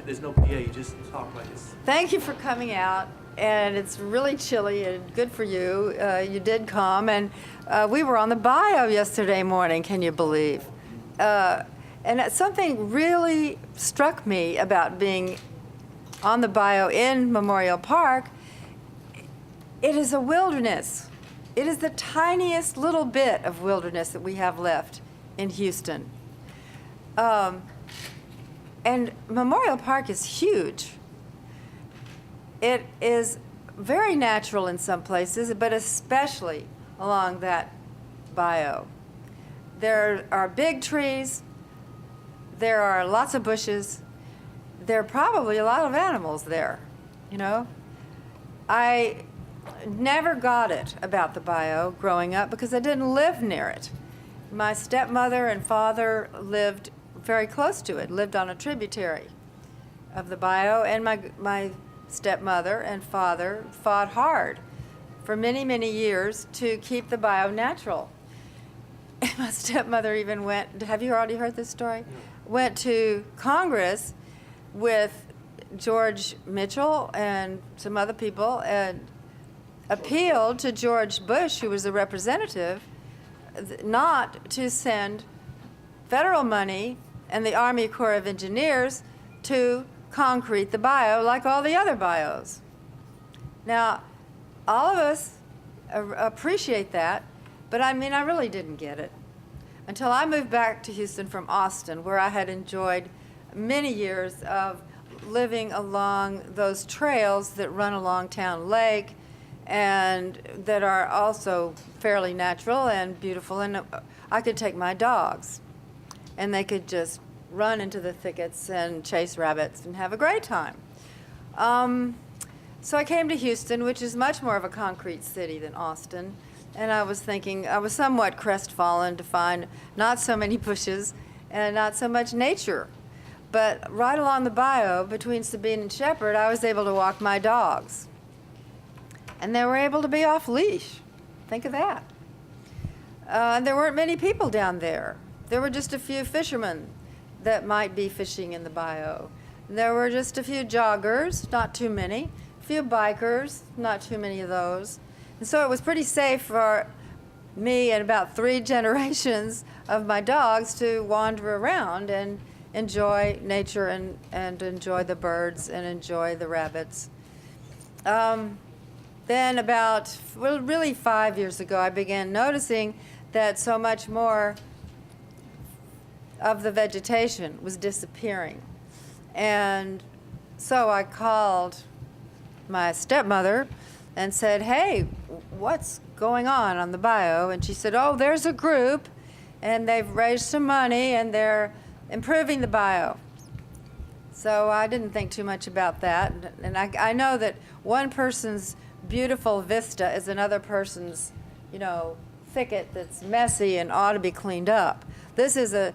There's no PA, you just talk like this. Thank you for coming out, and it's really chilly and good for you. You did come, and we were on the Bayou yesterday morning, can you believe? And something really struck me about being on the Bayou in Memorial Park. It is a wilderness. It is the tiniest little bit of wilderness that we have left in Houston. And Memorial Park is huge. It is very natural in some places, but especially along that bayou. There are big trees, there are lots of bushes, there are probably a lot of animals there, you know. I never got it about the bayou growing up because I didn't live near it. My stepmother and father lived very close to it, lived on a tributary of the bayou, and my stepmother and father fought hard for many, many years to keep the bayou natural. And my stepmother even went, have you already heard this story? Went to Congress with George Mitchell and some other people and appealed to George Bush, who was the representative, not to send federal money and the Army Corps of Engineers to concrete the bayou like all the other bayous. Now, all of us appreciate that, but I mean, I really didn't get it until I moved back to Houston from Austin, where I had enjoyed many years of living along those trails that run along Town Lake and that are also fairly natural and beautiful. And I could take my dogs, and they could just run into the thickets and chase rabbits and have a great time. So I came to Houston, which is much more of a concrete city than Austin, and I was thinking, I was somewhat crestfallen to find not so many bushes and not so much nature. But right along the bayou between Sabine and Shepherd, I was able to walk my dogs. And they were able to be off leash. Think of that. And there weren't many people down there. There were just a few fishermen that might be fishing in the bayou. There were just a few joggers, not too many, a few bikers, not too many of those. And so it was pretty safe for me and about 3 generations of my dogs to wander around and enjoy nature and enjoy the birds and enjoy the rabbits. Then about, well, really 5 years ago, I began noticing that so much more of the vegetation was disappearing. And so I called my stepmother and said, hey, what's going on the bayou? And she said, oh, there's a group, and they've raised some money, and they're improving the bayou. So I didn't think too much about that. And I know that one person's beautiful vista is another person's, you know, thicket that's messy and ought to be cleaned up. This is a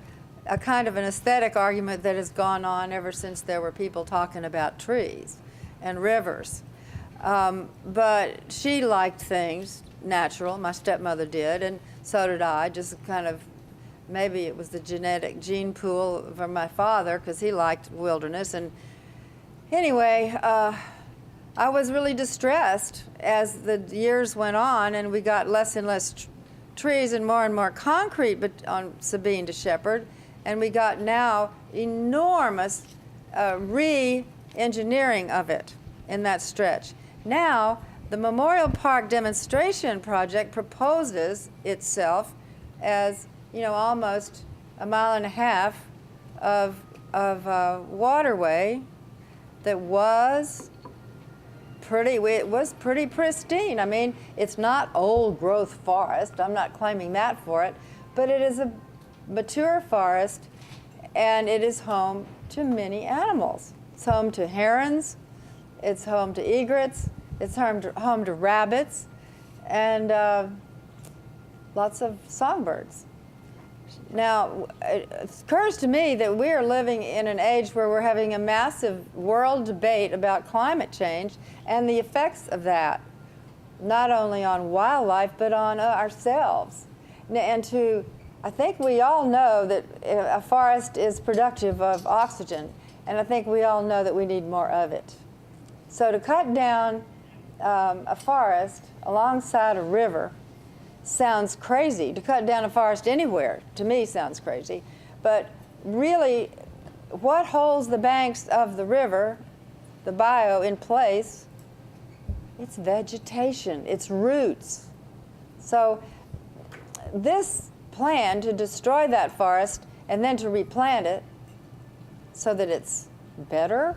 kind of an aesthetic argument that has gone on ever since there were people talking about trees and rivers. But she liked things natural, my stepmother did, and so did I, just kind of, maybe it was the genetic gene pool from my father because he liked wilderness. And anyway, I was really distressed as the years went on and we got less and less trees and more concrete on Sabine to Shepherd. And we got now enormous re-engineering of it in that stretch. Now, the Memorial Park demonstration project proposes itself as, you know, almost 1.5 miles of waterway that was pretty pristine. I mean, it's not old growth forest. I'm not claiming that for it, but it is a mature forest, and it is home to many animals. It's home to herons, it's home to egrets, it's home to rabbits, and lots of songbirds. Now, it occurs to me that we are living in an age where we're having a massive world debate about climate change and the effects of that, not only on wildlife, but on ourselves. And I think we all know that a forest is productive of oxygen, and I think we all know that we need more of it. So to cut down a forest alongside a river sounds crazy. To cut down a forest anywhere, to me, sounds crazy. But really, what holds the banks of the river, the bayou, in place? It's vegetation, it's roots. So this plan to destroy that forest and then to replant it so that it's better,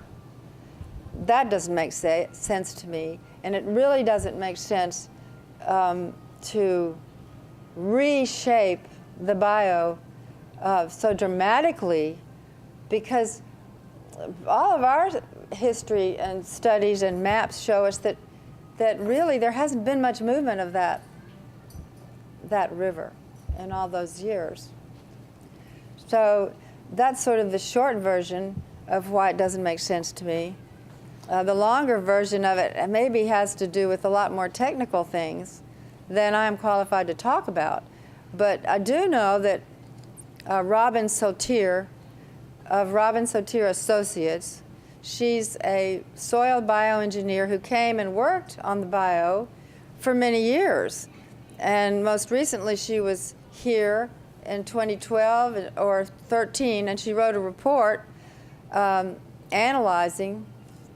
that doesn't make sense to me. And it really doesn't make sense to reshape the Bayou so dramatically, because all of our history and studies and maps show us that really there hasn't been much movement of that river in all those years. So that's sort of the short version of why it doesn't make sense to me. The longer version of it maybe has to do with a lot more technical things than I'm qualified to talk about. But I do know that Robin Sotir of Robin Sotir Associates, she's a soil bioengineer who came and worked on the Bayou for many years. And most recently she was here in 2012 or 13, and she wrote a report analyzing,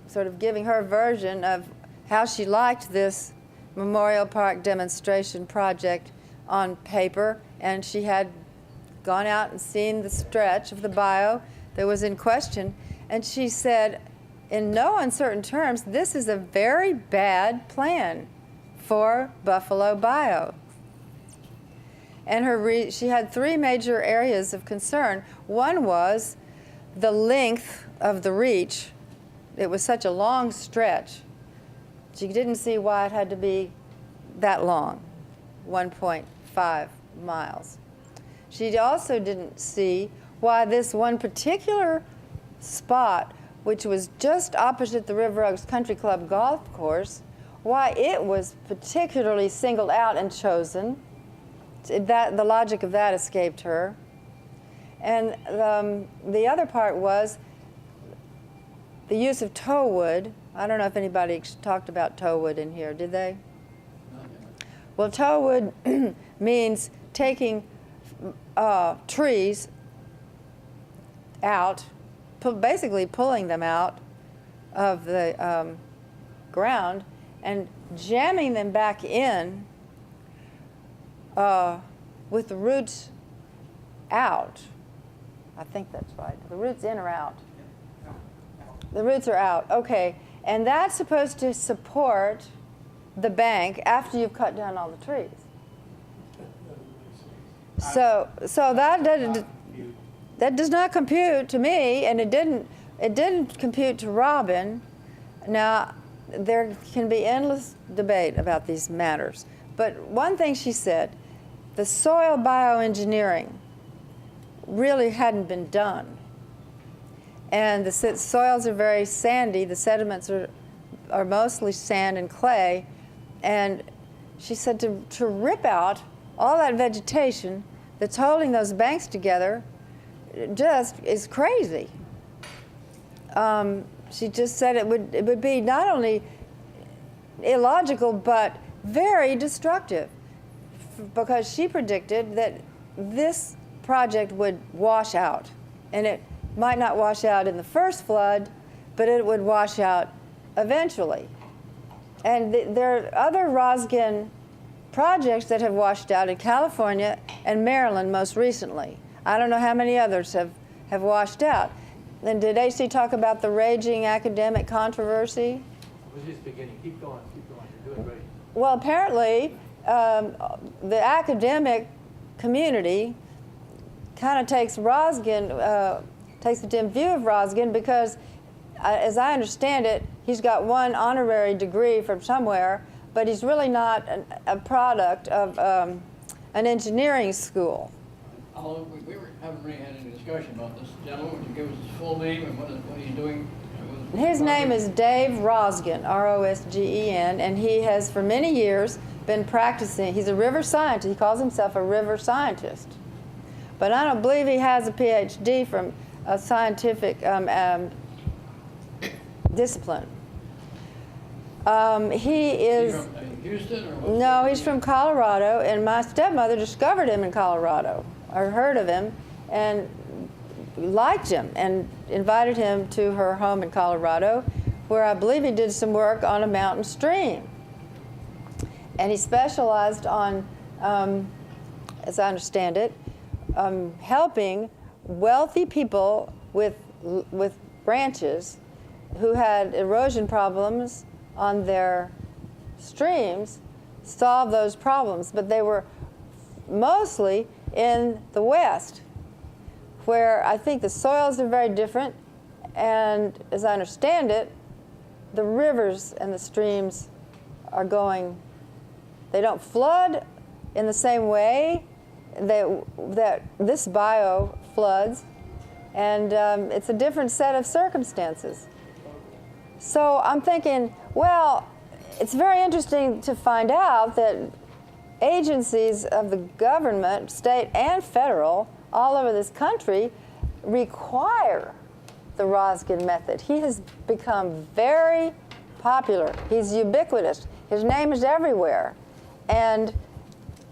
sort of giving her version of how she liked this Memorial Park demonstration project on paper. And she had gone out and seen the stretch of the Bayou that was in question. And she said, in no uncertain terms, this is a very bad plan for Buffalo Bayou. And she had three major areas of concern. One was the length of the reach. It was such a long stretch. She didn't see why it had to be that long, 1.5 miles. She also didn't see why this one particular spot, which was just opposite the River Oaks Country Club golf course, why it was particularly singled out and chosen. The logic of that escaped her. And the other part was the use of tow wood. I don't know if anybody talked about tow wood in here, did they? Well, tow wood means taking trees out, basically pulling them out of the ground and jamming them back in with the roots out. I think that's right. The roots in or out? The roots are out, okay. And that's supposed to support the bank after you've cut down all the trees. So that does not compute to me, and it didn't compute to Robin. Now, there can be endless debate about these matters. But one thing she said, the soil bioengineering really hadn't been done. And the soils are very sandy. The sediments are mostly sand and clay. And she said to rip out all that vegetation that's holding those banks together just is crazy. She just said it would be not only illogical, but very destructive, because she predicted that this project would wash out. And it might not wash out in the first flood, but it would wash out eventually. And there are other Rosgen projects that have washed out in California and Maryland most recently. I don't know how many others have washed out. And did AC talk about the raging academic controversy? We're just beginning. Keep going. You're doing great. Well, apparently, the academic community kind of takes takes a dim view of Rosgen because, as I understand it, he's got one honorary degree from somewhere, but he's really not a product of an engineering school. We haven't really had any discussion about this gentleman. Would you give us his full name and what he's doing? His name is Dave Rosgen, R-O-S-G-E-N, and he has for many years been practicing. He's a river scientist. He calls himself a river scientist. But I don't believe he has a PhD from a scientific discipline. He is... Is he from Houston? Or no, he's from Colorado, and my stepmother discovered him in Colorado, or heard of him, and liked him, and invited him to her home in Colorado, where I believe he did some work on a mountain stream. And he specialized on as I understand it, helping wealthy people with branches who had erosion problems on their streams solve those problems. But they were mostly in the West, where I think the soils are very different, and as I understand it, the rivers and the streams are they don't flood in the same way that this Bayou floods, and it's a different set of circumstances. So I'm thinking, well, it's very interesting to find out that agencies of the government, state and federal, all over this country, require the Roskin method. He has become very popular. He's ubiquitous. His name is everywhere. And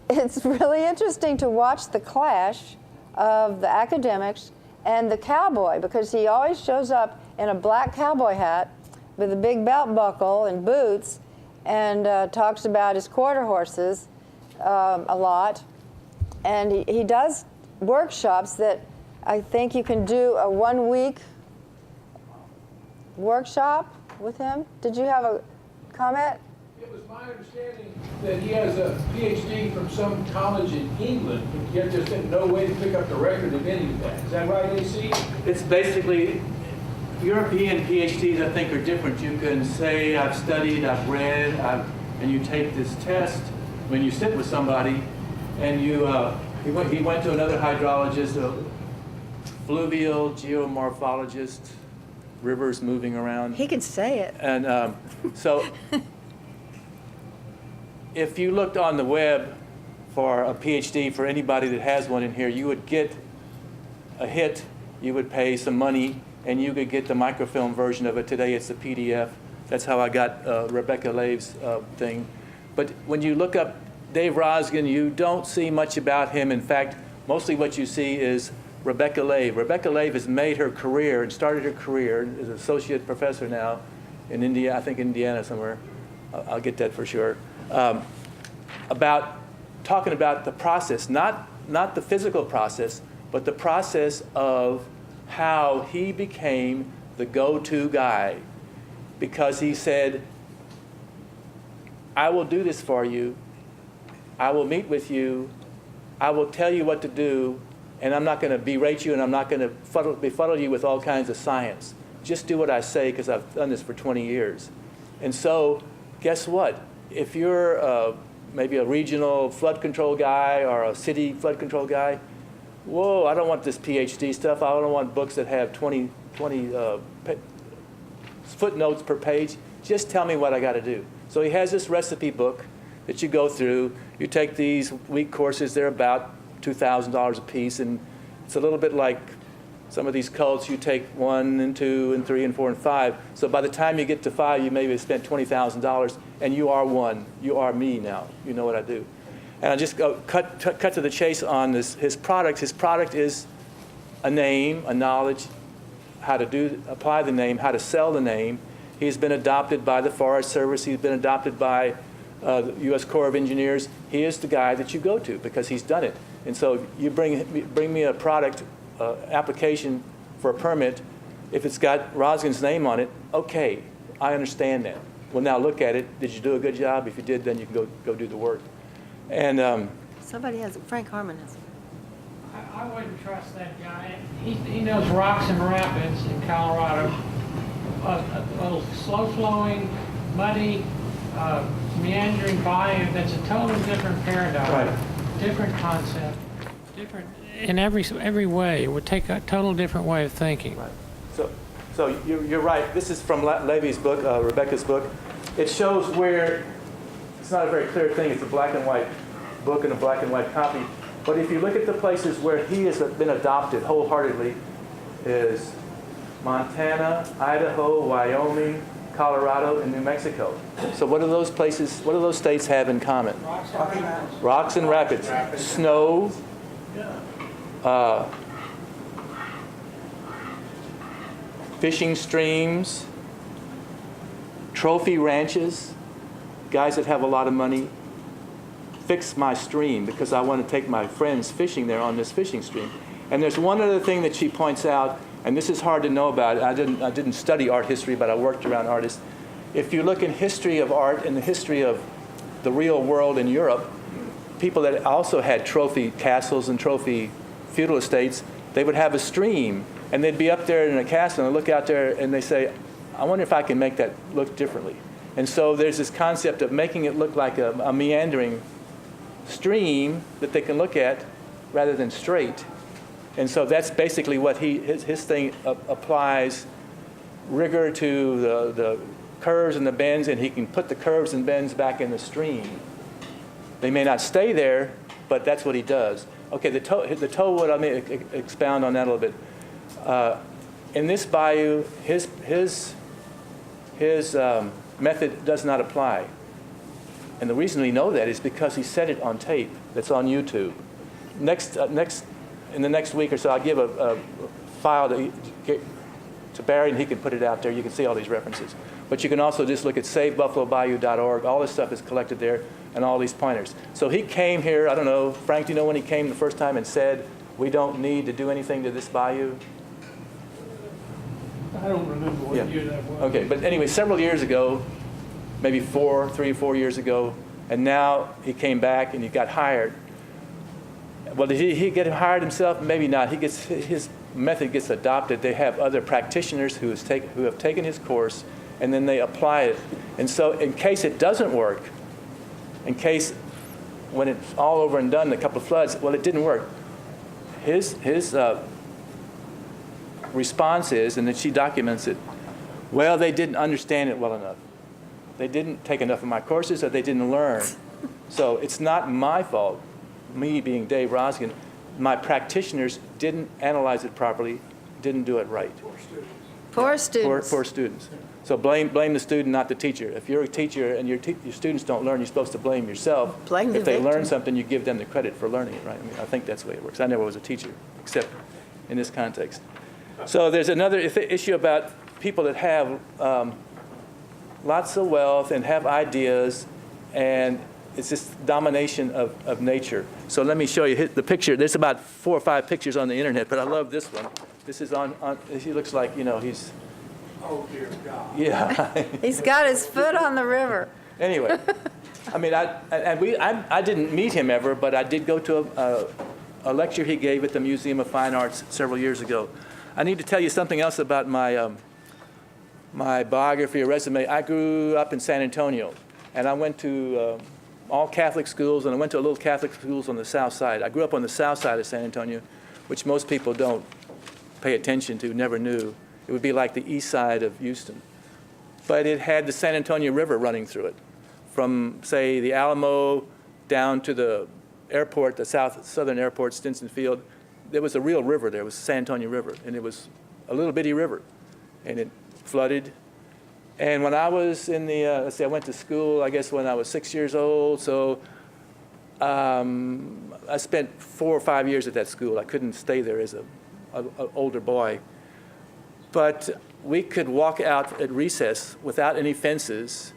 it's really interesting to watch the clash of the academics and the cowboy, because he always shows up in a black cowboy hat with a big belt buckle and boots, and talks about his quarter horses a lot. And he does workshops that I think you can do a 1-week workshop with him. Did you have a comment? It was my understanding that he has a PhD from some college in England, but yet there's been no way to pick up the record of any of that. Is that right, AC? It's basically, European PhDs, I think, are different. You can say, I've studied, I've read, and you take this test when you sit with somebody, and he went to another hydrologist, a fluvial geomorphologist, rivers moving around. He can say it. And so if you looked on the web for a PhD for anybody that has one in here, you would get a hit, you would pay some money, and you could get the microfilm version of it. Today it's a PDF. That's how I got Rebecca Lave's thing. But when you look up Dave Roskin, you don't see much about him. In fact, mostly what you see is Rebecca Lave. Rebecca Lave has made her career and started her career as an associate professor now in India, I think Indiana somewhere. I'll get that for sure. About talking about the process, not the physical process, but the process of how he became the go-to guy, because he said, I will do this for you, I will meet with you, I will tell you what to do, and I'm not going to berate you, and I'm not going to befuddle you with all kinds of science. Just do what I say, because I've done this for 20 years. And so, guess what? If you're maybe a regional flood control guy or a city flood control guy, whoa, I don't want this PhD stuff. I don't want books that have 20 footnotes per page. Just tell me what I got to do. So he has this recipe book that you go through. You take these week courses. They're about $2,000 a piece, and it's a little bit like some of these cults. You take 1 and 2 and 3 and 4 and 5. So by the time you get to 5, you maybe have spent $20,000, and you are one. You are me now. You know what I do. And I just cut to the chase on his product. His product is a name, a knowledge, how to apply the name, how to sell the name. He's been adopted by the Forest Service. He's been adopted by the U.S. Corps of Engineers. He is the guy that you go to because he's done it. And so you bring me a product application for a permit. If it's got Roskin's name on it, okay, I understand that. Well, now look at it. Did you do a good job? If you did, then you can go do the work. And Somebody has, Frank Harmon has. I wouldn't trust that guy. He knows rocks and rapids in Colorado. A little slow-flowing, muddy, meandering bayou that's a totally different paradigm, Right. different concept, different in every way. It would take a total different way of thinking. right. So you're right. This is from Levy's book, Rebecca's book. It shows where it's not a very clear thing. It's a black and white book and a black and white copy. But if you look at the places where he has been adopted wholeheartedly, is Montana, Idaho, Wyoming, Colorado, and New Mexico. So what do those places, what do those states have in common? Rocks and rapids. Snow, fishing streams, trophy ranches, guys that have a lot of money, fix my stream because I want to take my friends fishing there on this fishing stream. And there's one other thing that she points out, and this is hard to know about. I didn't study art history, but I worked around artists. If you look in history of art and the history of the real world in Europe, people that also had trophy castles and trophy feudal estates, they would have a stream, and they'd be up there in a castle and look out there and they say, I wonder if I can make that look differently. And so there's this concept of making it look like a meandering stream that they can look at rather than straight. And so that's basically what his thing applies rigor to the curves and the bends, and he can put the curves and bends back in the stream. They may not stay there, but that's what he does. Okay, the toewood, I may expound on that a little bit. In this bayou, his method does not apply. And the reason we know that is because he said it on tape that's on YouTube. In the next week or so, I'll give a file to Barry, and he can put it out there. You can see all these references. But you can also just look at SaveBuffaloBayou.org. All this stuff is collected there, and all these pointers. So he came here, I don't know, Frank, do you know when he came the first time and said, we don't need to do anything to this bayou? I don't remember what year that was. Okay, but anyway, several years ago, maybe 3 or 4 years ago, and now he came back and he got hired. Well, did he get hired himself? Maybe not. His method gets adopted. They have other practitioners who have taken his course, and then they apply it. And so in case it doesn't work, in case when it's all over and done, a couple of floods, well, it didn't work. His response is, and then she documents it, well, they didn't understand it well enough. They didn't take enough of my courses, or they didn't learn. So it's not my fault, me being Dave Roskin. My practitioners didn't analyze it properly, didn't do it right. Poor students. Poor students. So blame the student, not the teacher. If you're a teacher and your students don't learn, you're supposed to blame yourself. Blame the If they learn victim. something, you give them the credit for learning it, right? I mean, I think that's the way it works. I never was a teacher, except in this context. So there's another issue about people that have lots of wealth and have ideas, and it's this domination of nature. So let me show you the picture. There's about 4 or 5 pictures on the internet, but I love this one. This is on he looks like, he's... Oh, dear God. Yeah. He's got his foot on the river. Anyway, I mean, I didn't meet him ever, but I did go to a lecture he gave at the Museum of Fine Arts several years ago. I need to tell you something else about my my biography or resume. I grew up in San Antonio, and I went to all Catholic schools, and I went to little Catholic schools on the south side. I grew up on the south side of San Antonio, which most people don't pay attention to, never knew. It would be like the east side of Houston. But it had the San Antonio River running through it. From, say, the Alamo down to the airport, the southern airport, Stinson Field, there was a real river there. It was the San Antonio River, and it was a little bitty river. And it flooded. And when I was in the, let's see, I went to school, I guess, when I was 6 years old. So I spent 4 or 5 years at that school. I couldn't stay there as an older boy. But we could walk out at recess without any fences,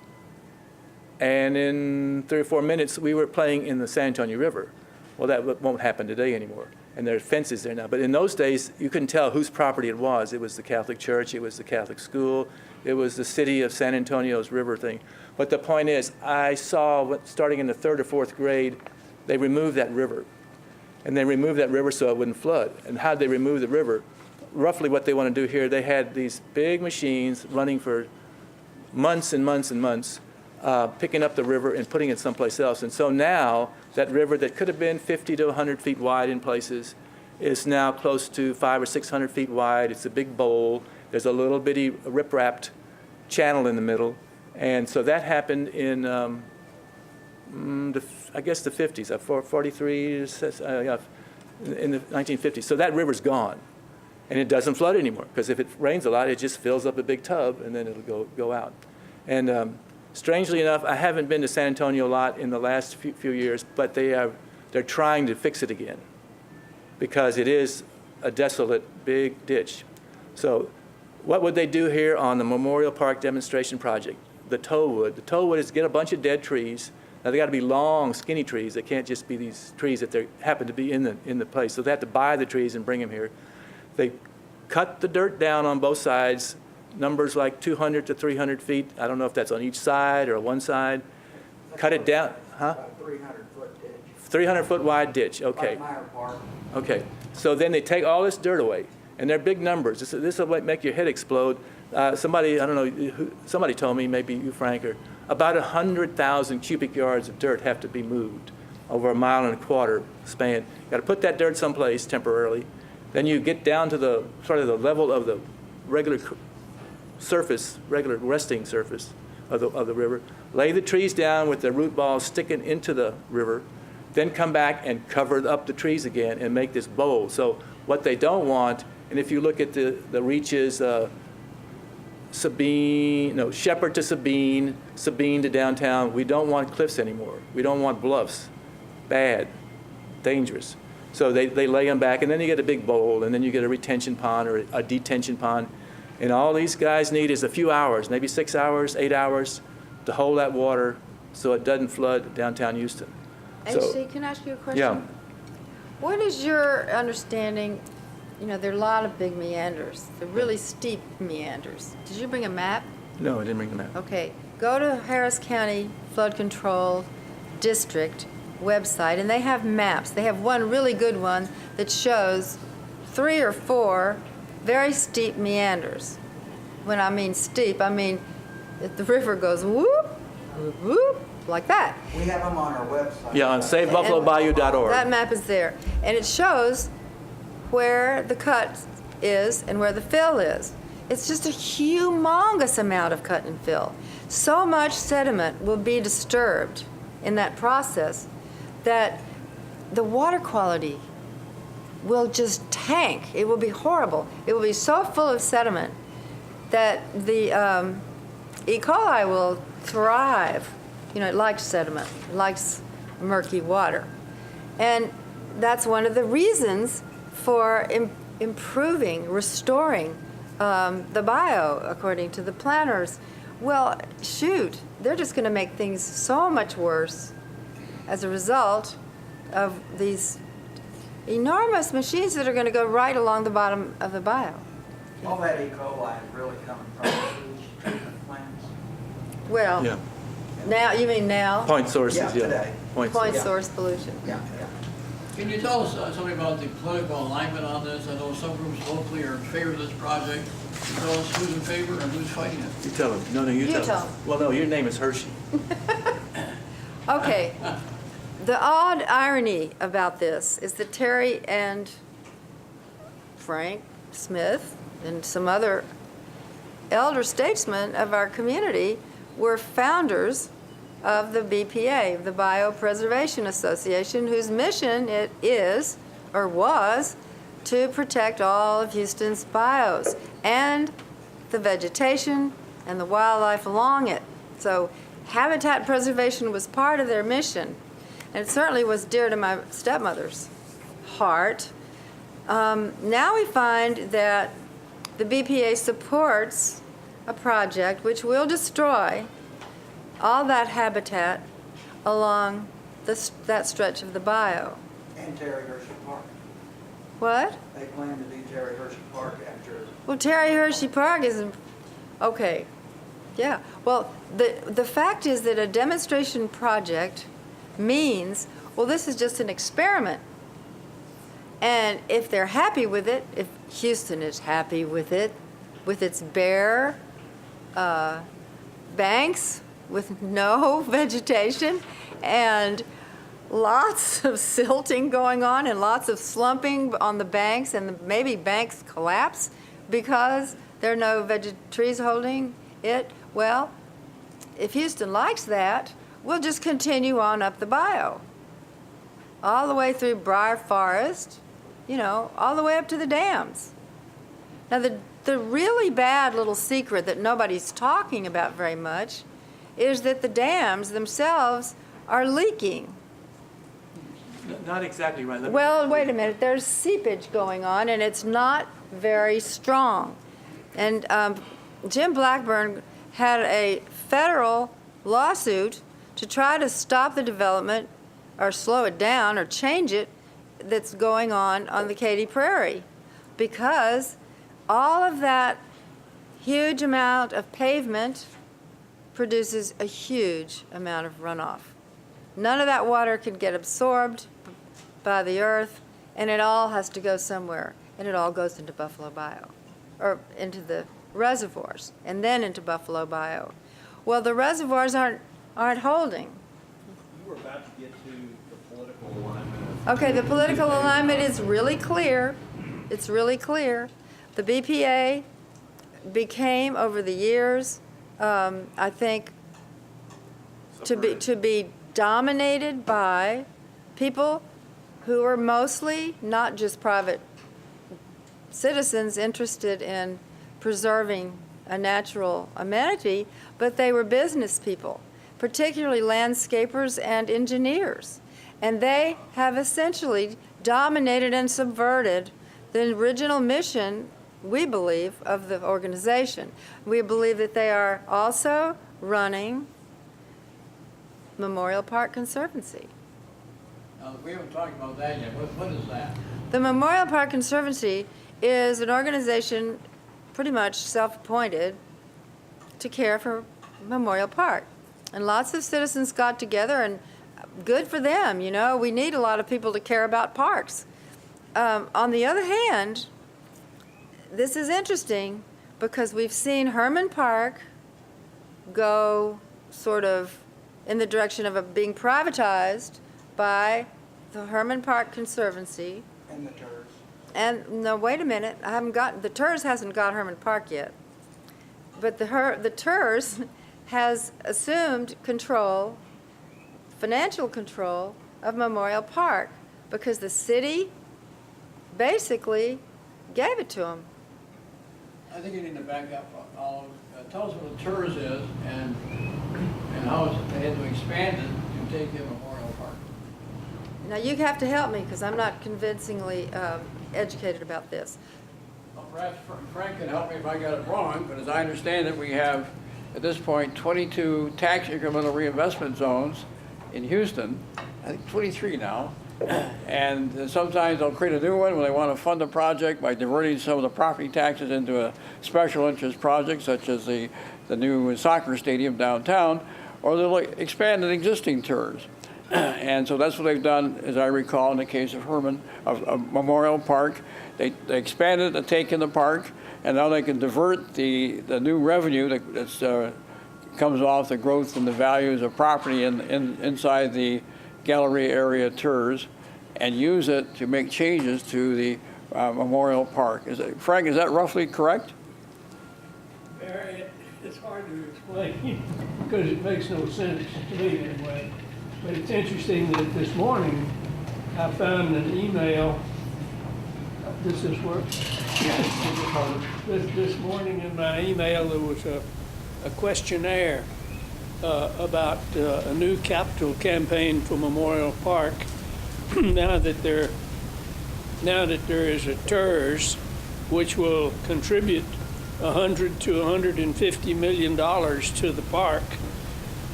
and in 3 or 4 minutes, we were playing in the San Antonio River. Well, that won't happen today anymore, and there are fences there now. But in those days, you couldn't tell whose property it was. It was the Catholic Church, it was the Catholic school, it was the city of San Antonio's river thing. But the point is, I saw, starting in the 3rd or 4th grade, they removed that river. And they removed that river so it wouldn't flood. And how did they remove the river? Roughly what they want to do here, they had these big machines running for months and months and months, picking up the river and putting it someplace else. And so now, that river that could have been 50 to 100 feet wide in places is now close to 500 or 600 feet wide. It's a big bowl. There's a little bitty rip-wrapped channel in the middle. And so that happened in, I guess, the 50s, 43, in the 1950s. So that river's gone. And it doesn't flood anymore, because if it rains a lot, it just fills up a big tub, and then it'll go out. And strangely enough, I haven't been to San Antonio a lot in the last few years, but they're trying to fix it again, because it is a desolate, big ditch. So what would they do here on the Memorial Park demonstration project? The toewood. The toewood is get a bunch of dead trees. Now, they got to be long, skinny trees. They can't just be these trees that they happen to be in the place. So they have to buy the trees and bring them here. They cut the dirt down on both sides, numbers like 200 to 300 feet. I don't know if that's on each side or one side. Cut it down, huh? 300-foot ditch. 300-foot wide ditch, okay. Like Meyer Park. Okay, so then they take all this dirt away, and they're big numbers. This will make your head explode. Somebody, I don't know, somebody told me, maybe you, Frank, or about 100,000 cubic yards of dirt have to be moved over a 1.25 mile span. Got to put that dirt someplace temporarily. Then you get down to the sort of the level of the regular surface, regular resting surface of the river. Lay the trees down with the root balls sticking into the river, then come back and cover up the trees again and make this bowl. So what they don't want, and if you look at the reaches, Shepherd to Sabine, Sabine to downtown, we don't want cliffs anymore. We don't want bluffs. Bad, dangerous. So they lay them back, and then you get a big bowl, and then you get a retention pond or a detention pond. And all these guys need is a few hours, maybe 6 hours, 8 hours, to hold that water so it doesn't flood downtown Houston. HC, can I ask you a question? Yeah. What is your understanding? You know, there are a lot of big meanders. They're really steep meanders. Did you bring a map? No, I didn't bring the map. Okay. Go to Harris County Flood Control District website, and they have maps. They have one really good one that shows 3 or 4 very steep meanders. When I mean steep, I mean if the river goes whoop, whoop, like that. We have them on our website. Yeah, on SaveBuffaloBayou.org. That map is there. And it shows where the cut is and where the fill is. It's just a humongous amount of cut and fill. So much sediment will be disturbed in that process that the water quality will just tank. It will be horrible. It will be so full of sediment that the E. coli will thrive. You know, it likes sediment, it likes murky water. And that's one of the reasons for improving, restoring the Bayou, according to the planners. Well, shoot, they're just going to make things so much worse as a result of these enormous machines that are going to go right along the bottom of the Bayou. All that E. coli is really coming from sewage treatment plants. Well, Yeah. now, you mean now? Point sources, Yeah, yeah. today. Point Point sources. source pollution. Yeah. Can you tell us something about the political alignment on this? I know some groups locally are in favor of this project. Can you tell us who's in favor and who's fighting it? You tell them. No, you You tell tell them. 'em. Well, no, your name is Hershey. Okay. The odd irony about this is that Terry and Frank Smith and some other elder statesmen of our community were founders of the BPA, the Biopreservation Association, whose mission it is, or was, to protect all of Houston's bios and the vegetation and the wildlife along it. So habitat preservation was part of their mission, and it certainly was dear to my stepmother's heart. Now we find that the BPA supports a project which will destroy all that habitat along that stretch of the Bayou. And Terry Hershey Park. What? They plan to do Terry Hershey Park after. Well, Terry Hershey Park is, okay, yeah. Well, the fact is that a demonstration project means, well, this is just an experiment. And if they're happy with it, if Houston is happy with it, with its bare banks, with no vegetation, and lots of silting going on and lots of slumping on the banks, and maybe banks collapse because there are no trees holding it. Well, if Houston likes that, we'll just continue on up the Bayou, all the way through Briar Forest, you know, all the way up to the dams. Now, the really bad little secret that nobody's talking about very much is that the dams themselves are leaking. Not exactly right. Let me- Well, wait a minute, there's seepage going on, and it's not very strong. And Jim Blackburn had a federal lawsuit to try to stop the development or slow it down or change it that's going on the Katy Prairie, because all of that huge amount of pavement produces a huge amount of runoff. None of that water can get absorbed by the earth, and it all has to go somewhere, and it all goes into Buffalo Bayou, or into the reservoirs, and then into Buffalo Bayou. Well, the reservoirs aren't holding. You were about to get to the political alignment. Okay, the political alignment is really clear. It's really clear. The BPA became, over the years, I think, to be dominated by people who are mostly not just private citizens interested in preserving a natural amenity, but they were business people, particularly landscapers and engineers. And they have essentially dominated and subverted the original mission, we believe, of the organization. We believe that they are also running Memorial Park Conservancy. We haven't talked about that yet. What is that? The Memorial Park Conservancy is an organization pretty much self-appointed to care for Memorial Park. And lots of citizens got together, and good for them, you know. We need a lot of people to care about parks. On the other hand, this is interesting because we've seen Herman Park go sort of in the direction of being privatized by the Herman Park Conservancy. And the TERS. And no, wait a minute. The TERS hasn't got Herman Park yet. But the TERS has assumed control, financial control of Memorial Park because the city basically gave it to them. I think you need to back up. Tell us what the TERS is and how they had to expand it to take in Memorial Park. Now, you have to help me because I'm not convincingly educated about this. Well, perhaps Frank can help me if I got it wrong, but as I understand it, we have, at this point, 22 tax incremental reinvestment zones in Houston. I think 23 now. And sometimes they'll create a new one when they want to fund a project by diverting some of the property taxes into a special interest project, such as the new soccer stadium downtown, or they'll expand an existing TERS. And so that's what they've done, as I recall, in the case of Memorial Park. They expanded the take in the park, and now they can divert the new revenue that comes off the growth in the values of property inside the gallery area TERS and use it to make changes to the Memorial Park. Frank, is that roughly correct? Barry, it's hard to explain because it makes no sense to me anyway. But it's interesting that this morning I found an email. Does this work? This morning in my email there was a questionnaire about a new capital campaign for Memorial Park. now that there is a TERS, which will contribute $100 to $150 million to the park,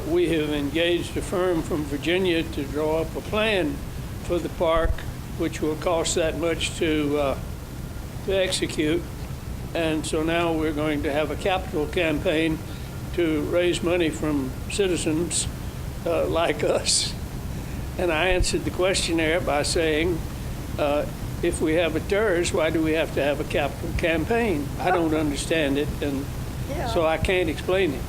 we have engaged a firm from Virginia to draw up a plan for the park, which will cost that much to execute. And so now we're going to have a capital campaign to raise money from citizens like us. And I answered the questionnaire by saying, if we have a TERS, why do we have to have a capital campaign? I don't understand it, and so I can't explain it.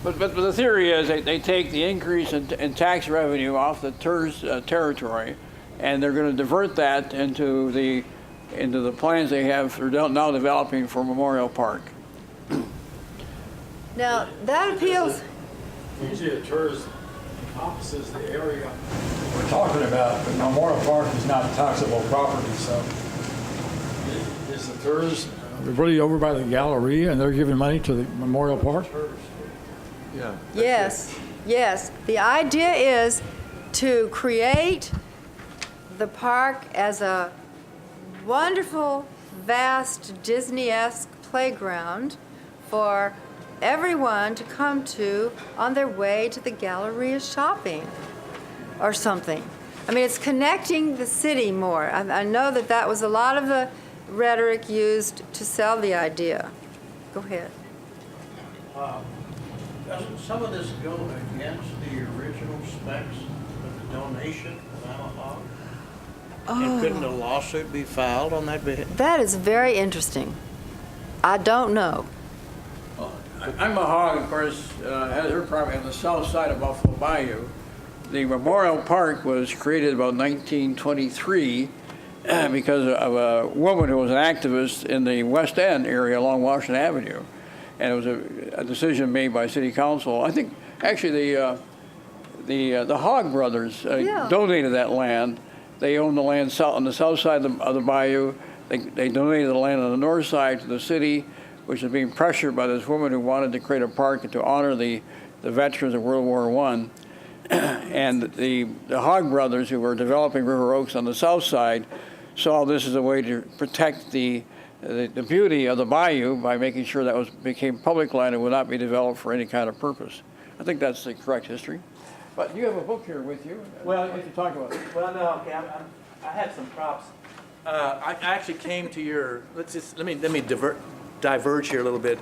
But the theory is they take the increase in tax revenue off the TERS territory, and they're going to divert that into the plans they have for now developing for Memorial Park. Now, that appeals. Usually a TERS encompasses the area we're talking about, but Memorial Park is not taxable property, so is the TERS really over by the Galleria and they're giving money to the Memorial Park? Yeah. Yes. The idea is to create the park as a wonderful, vast, Disney-esque playground for everyone to come to on their way to the Galleria shopping or something. I mean, it's connecting the city more. I know that that was a lot of the rhetoric used to sell the idea. Go ahead. Doesn't some of this go against the original specs of the donation of Alahog? And couldn't a lawsuit be filed on that behalf? That is very interesting. I don't know. Imahog, of course, has her property on the south side of Buffalo Bayou. The Memorial Park was created about 1923 because of a woman who was an activist in the West End area along Washington Avenue. And it was a decision made by City Council. I think actually the Hogg brothers donated that land. They owned the land on the south side of the bayou. They donated the land on the north side to the city, which was being pressured by this woman who wanted to create a park to honor the veterans of World War I. And the Hogg brothers, who were developing River Oaks on the south side, saw this as a way to protect the beauty of the bayou by making sure that became public land and would not be developed for any kind of purpose. I think that's the correct history. But you have a book here with you. Well, what to talk about? Well, no, okay, I had some props. I actually came to your. Let me diverge here a little bit.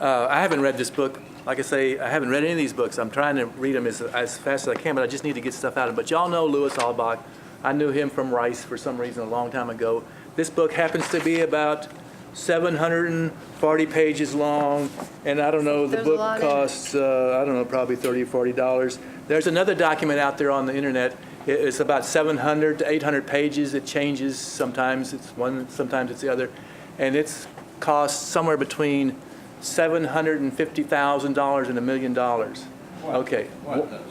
I haven't read this book. Like I say, I haven't read any of these books. I'm trying to read them as fast as I can, but I just need to get stuff out of them. But y'all know Louis Albach. I knew him from Rice for some reason a long time ago. This book happens to be about 740 pages long, and I don't know, the There's a book lot in it. costs, I don't know, probably $30 or $40. There's another document out there on the internet. It's about 700 to 800 pages. It changes. Sometimes it's one, sometimes it's the other. And it's costs somewhere between $750,000 and $1 million. Okay. What does?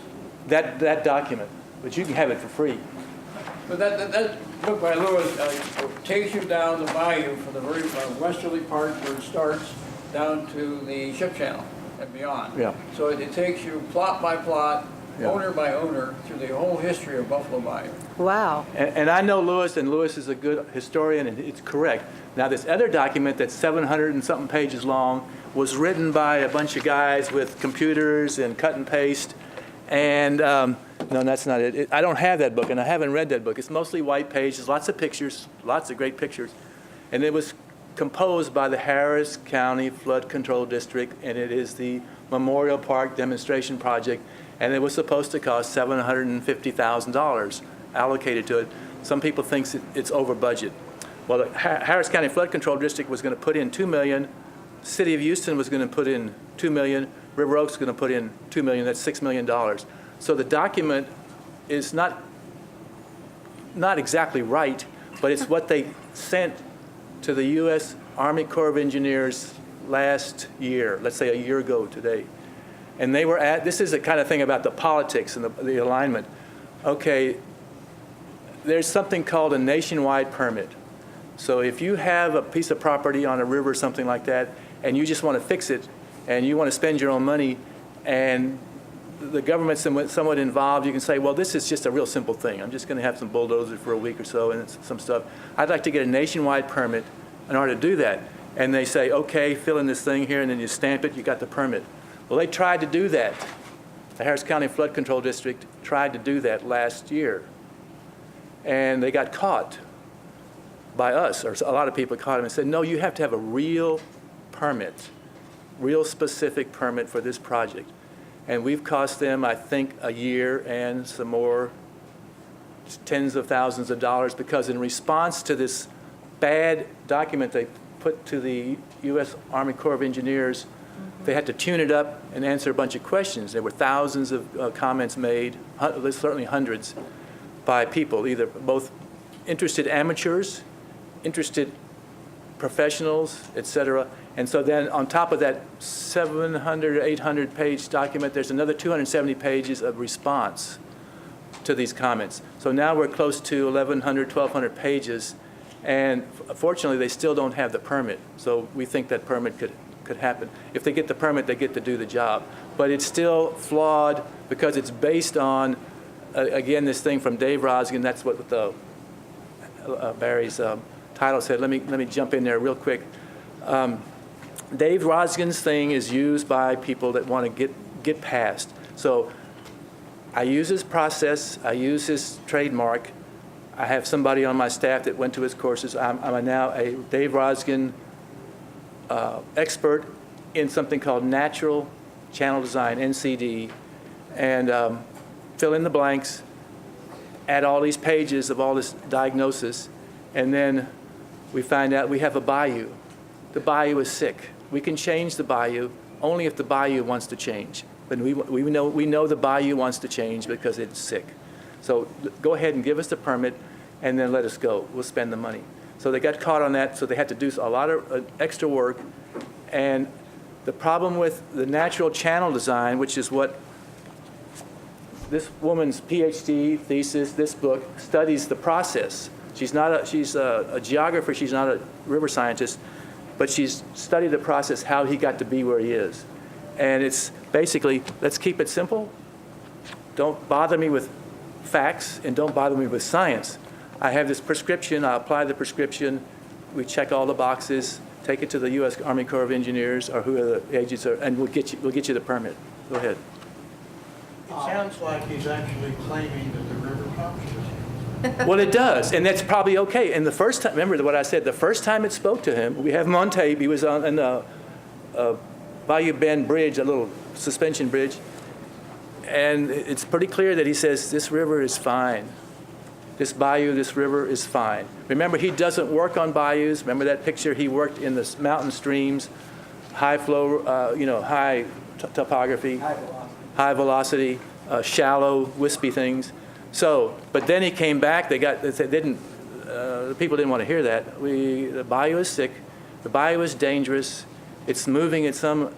That document, but you can have it for free. But that book by Lewis takes you down the bayou from the very westerly part where it starts down to the ship channel and beyond. Yeah. So it takes you plot by plot, Yeah. owner by owner, through the whole history of Buffalo Bayou. Wow. And I know Lewis, and Lewis is a good historian, and it's correct. Now, this other document that's 700 and something pages long was written by a bunch of guys with computers and cut and paste. And no, that's not it. I don't have that book, and I haven't read that book. It's mostly white pages, lots of pictures, lots of great pictures. And it was composed by the Harris County Flood Control District, and it is the Memorial Park Demonstration Project. And it was supposed to cost $750,000 allocated to it. Some people think it's over budget. Well, the Harris County Flood Control District was going to put in $2 million. City of Houston was going to put in $2 million. River Oaks is going to put in $2 million. That's $6 million. So the document is not exactly right, but it's what they sent to the U.S. Army Corps of Engineers last year, let's say a year ago today. And they were this is the kind of thing about the politics and the alignment. Okay, there's something called a nationwide permit. So if you have a piece of property on a river or something like that, and you just want to fix it, and you want to spend your own money, and the government's somewhat involved, you can say, well, this is just a real simple thing. I'm just going to have some bulldozers for a week or so and some stuff. I'd like to get a nationwide permit in order to do that. And they say, okay, fill in this thing here, and then you stamp it, you got the permit. Well, they tried to do that. The Harris County Flood Control District tried to do that last year. And they got caught by us, or a lot of people caught them and said, no, you have to have a real permit, real specific permit for this project. And we've cost them, I think, a year and some more, tens of thousands of dollars, because in response to this bad document they put to the U.S. Army Corps of Engineers, they had to tune it up and answer a bunch of questions. There were thousands of comments made, certainly hundreds, by people, either both interested amateurs, interested professionals, et cetera. And so then on top of that 700 or 800 page document, there's another 270 pages of response to these comments. So now we're close to 1,100, 1,200 pages, and fortunately they still don't have the permit. So we think that permit could happen. If they get the permit, they get to do the job. But it's still flawed because it's based on, again, this thing from Dave Rosgen. That's what the Barry's title said. Let me jump in there real quick. Dave Rosgen's thing is used by people that want to get past. So I use his process, I use his trademark. I have somebody on my staff that went to his courses. I'm now a Dave Rosgen expert in something called natural channel design, NCD, and fill in the blanks, add all these pages of all this diagnosis, and then we find out we have a bayou. The bayou is sick. We can change the bayou only if the bayou wants to change. But we know the bayou wants to change because it's sick. So go ahead and give us the permit and then let us go. We'll spend the money. So they got caught on that, so they had to do a lot of extra work. And the problem with the natural channel design, which is what this woman's PhD thesis, this book, studies the process. She's a geographer, she's not a river scientist, but she's studied the process, how he got to be where he is. And it's basically, let's keep it simple. Don't bother me with facts and don't bother me with science. I have this prescription, I apply the prescription, we check all the boxes, take it to the U.S. Army Corps of Engineers or whoever the agents are, and we'll get you the permit. Go ahead. It sounds like he's actually claiming that the river pumps us. Well, it does, and that's probably okay. And the first time, remember what I said, the first time it spoke to him, we have him on tape, he was on the Bayou Bend Bridge, a little suspension bridge, and it's pretty clear that he says, this river is fine. This bayou, this river is fine. Remember, he doesn't work on bayous. Remember that picture? He worked in the mountain streams, high flow, high topography, high velocity, shallow, wispy things. So, but then he came back. The people didn't want to hear that. The bayou is sick. The bayou is dangerous. It's moving at some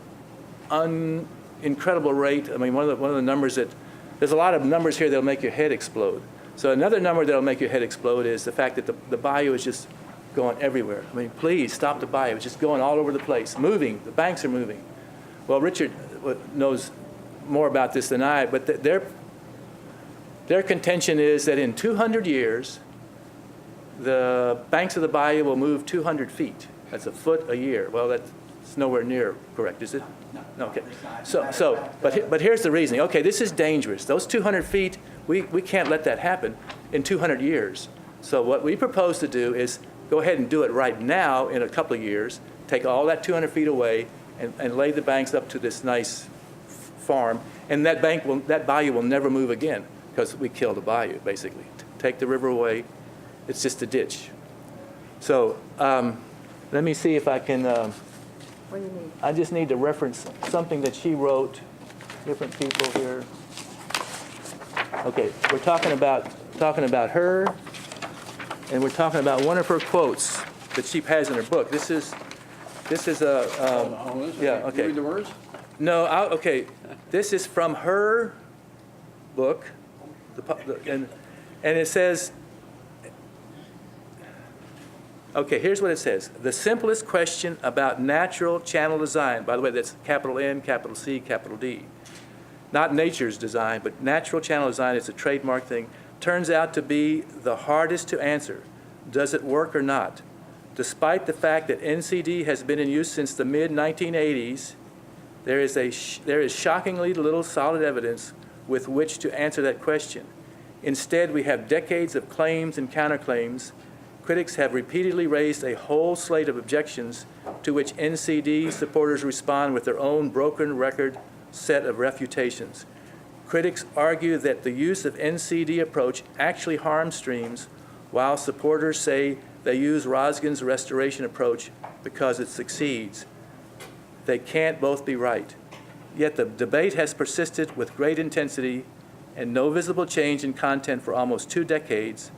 incredible rate. I mean, one of the numbers there's a lot of numbers here that'll make your head explode. So another number that'll make your head explode is the fact that the bayou is just going everywhere. I mean, please stop the bayou. It's just going all over the place, moving. The banks are moving. Well, Richard knows more about this than I, but their contention is that in 200 years, the banks of the bayou will move 200 feet. That's a foot a year. Well, that's nowhere near correct, is it? No. Okay. But here's the reasoning. Okay, this is dangerous. Those 200 feet, we can't let that happen in 200 years. So what we propose to do is go ahead and do it right now in a couple of years, take all that 200 feet away and lay the banks up to this nice farm, and that bayou will never move again because we killed the bayou, basically. Take the river away, it's just a ditch. So let me see if I can, What do you need? I just need to reference something that she wrote, different people here. Okay, we're talking about her, and we're talking about one of her quotes that she has in her book. This is a, yeah, okay. Read the words? No, okay, this is from her book, and it says, okay, here's what it says. The simplest question about natural channel design, by the way, that's capital N, capital C, capital D. Not nature's design, but natural channel design is a trademark thing, turns out to be the hardest to answer. Does it work or not? Despite the fact that NCD has been in use since the mid-1980s, there is shockingly little solid evidence with which to answer that question. Instead, we have decades of claims and counterclaims. Critics have repeatedly raised a whole slate of objections to which NCD supporters respond with their own broken record set of refutations. Critics argue that the use of NCD approach actually harms streams, while supporters say they use Rosgen's restoration approach because it succeeds. They can't both be right. Yet the debate has persisted with great intensity and no visible change in content for almost 2 decades,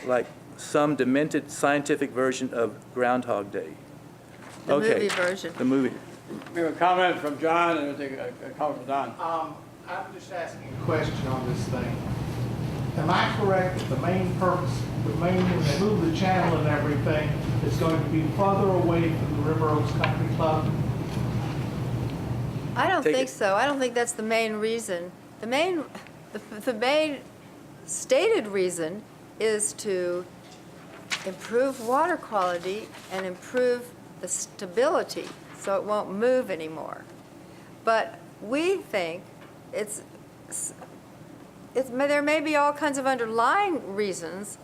like some demented scientific version of Groundhog Day. The movie version. The movie. We have a comment from John, and we'll take a comment from Don. I'm just asking a question on this thing. Am I correct that the main purpose, when they move the channel and everything, is going to be further away from the River Oaks Country Club? I don't Take think it. so. I don't think that's the main reason. The main stated reason is to improve water quality and improve the stability so it won't move anymore. But we think there may be all kinds of underlying reasons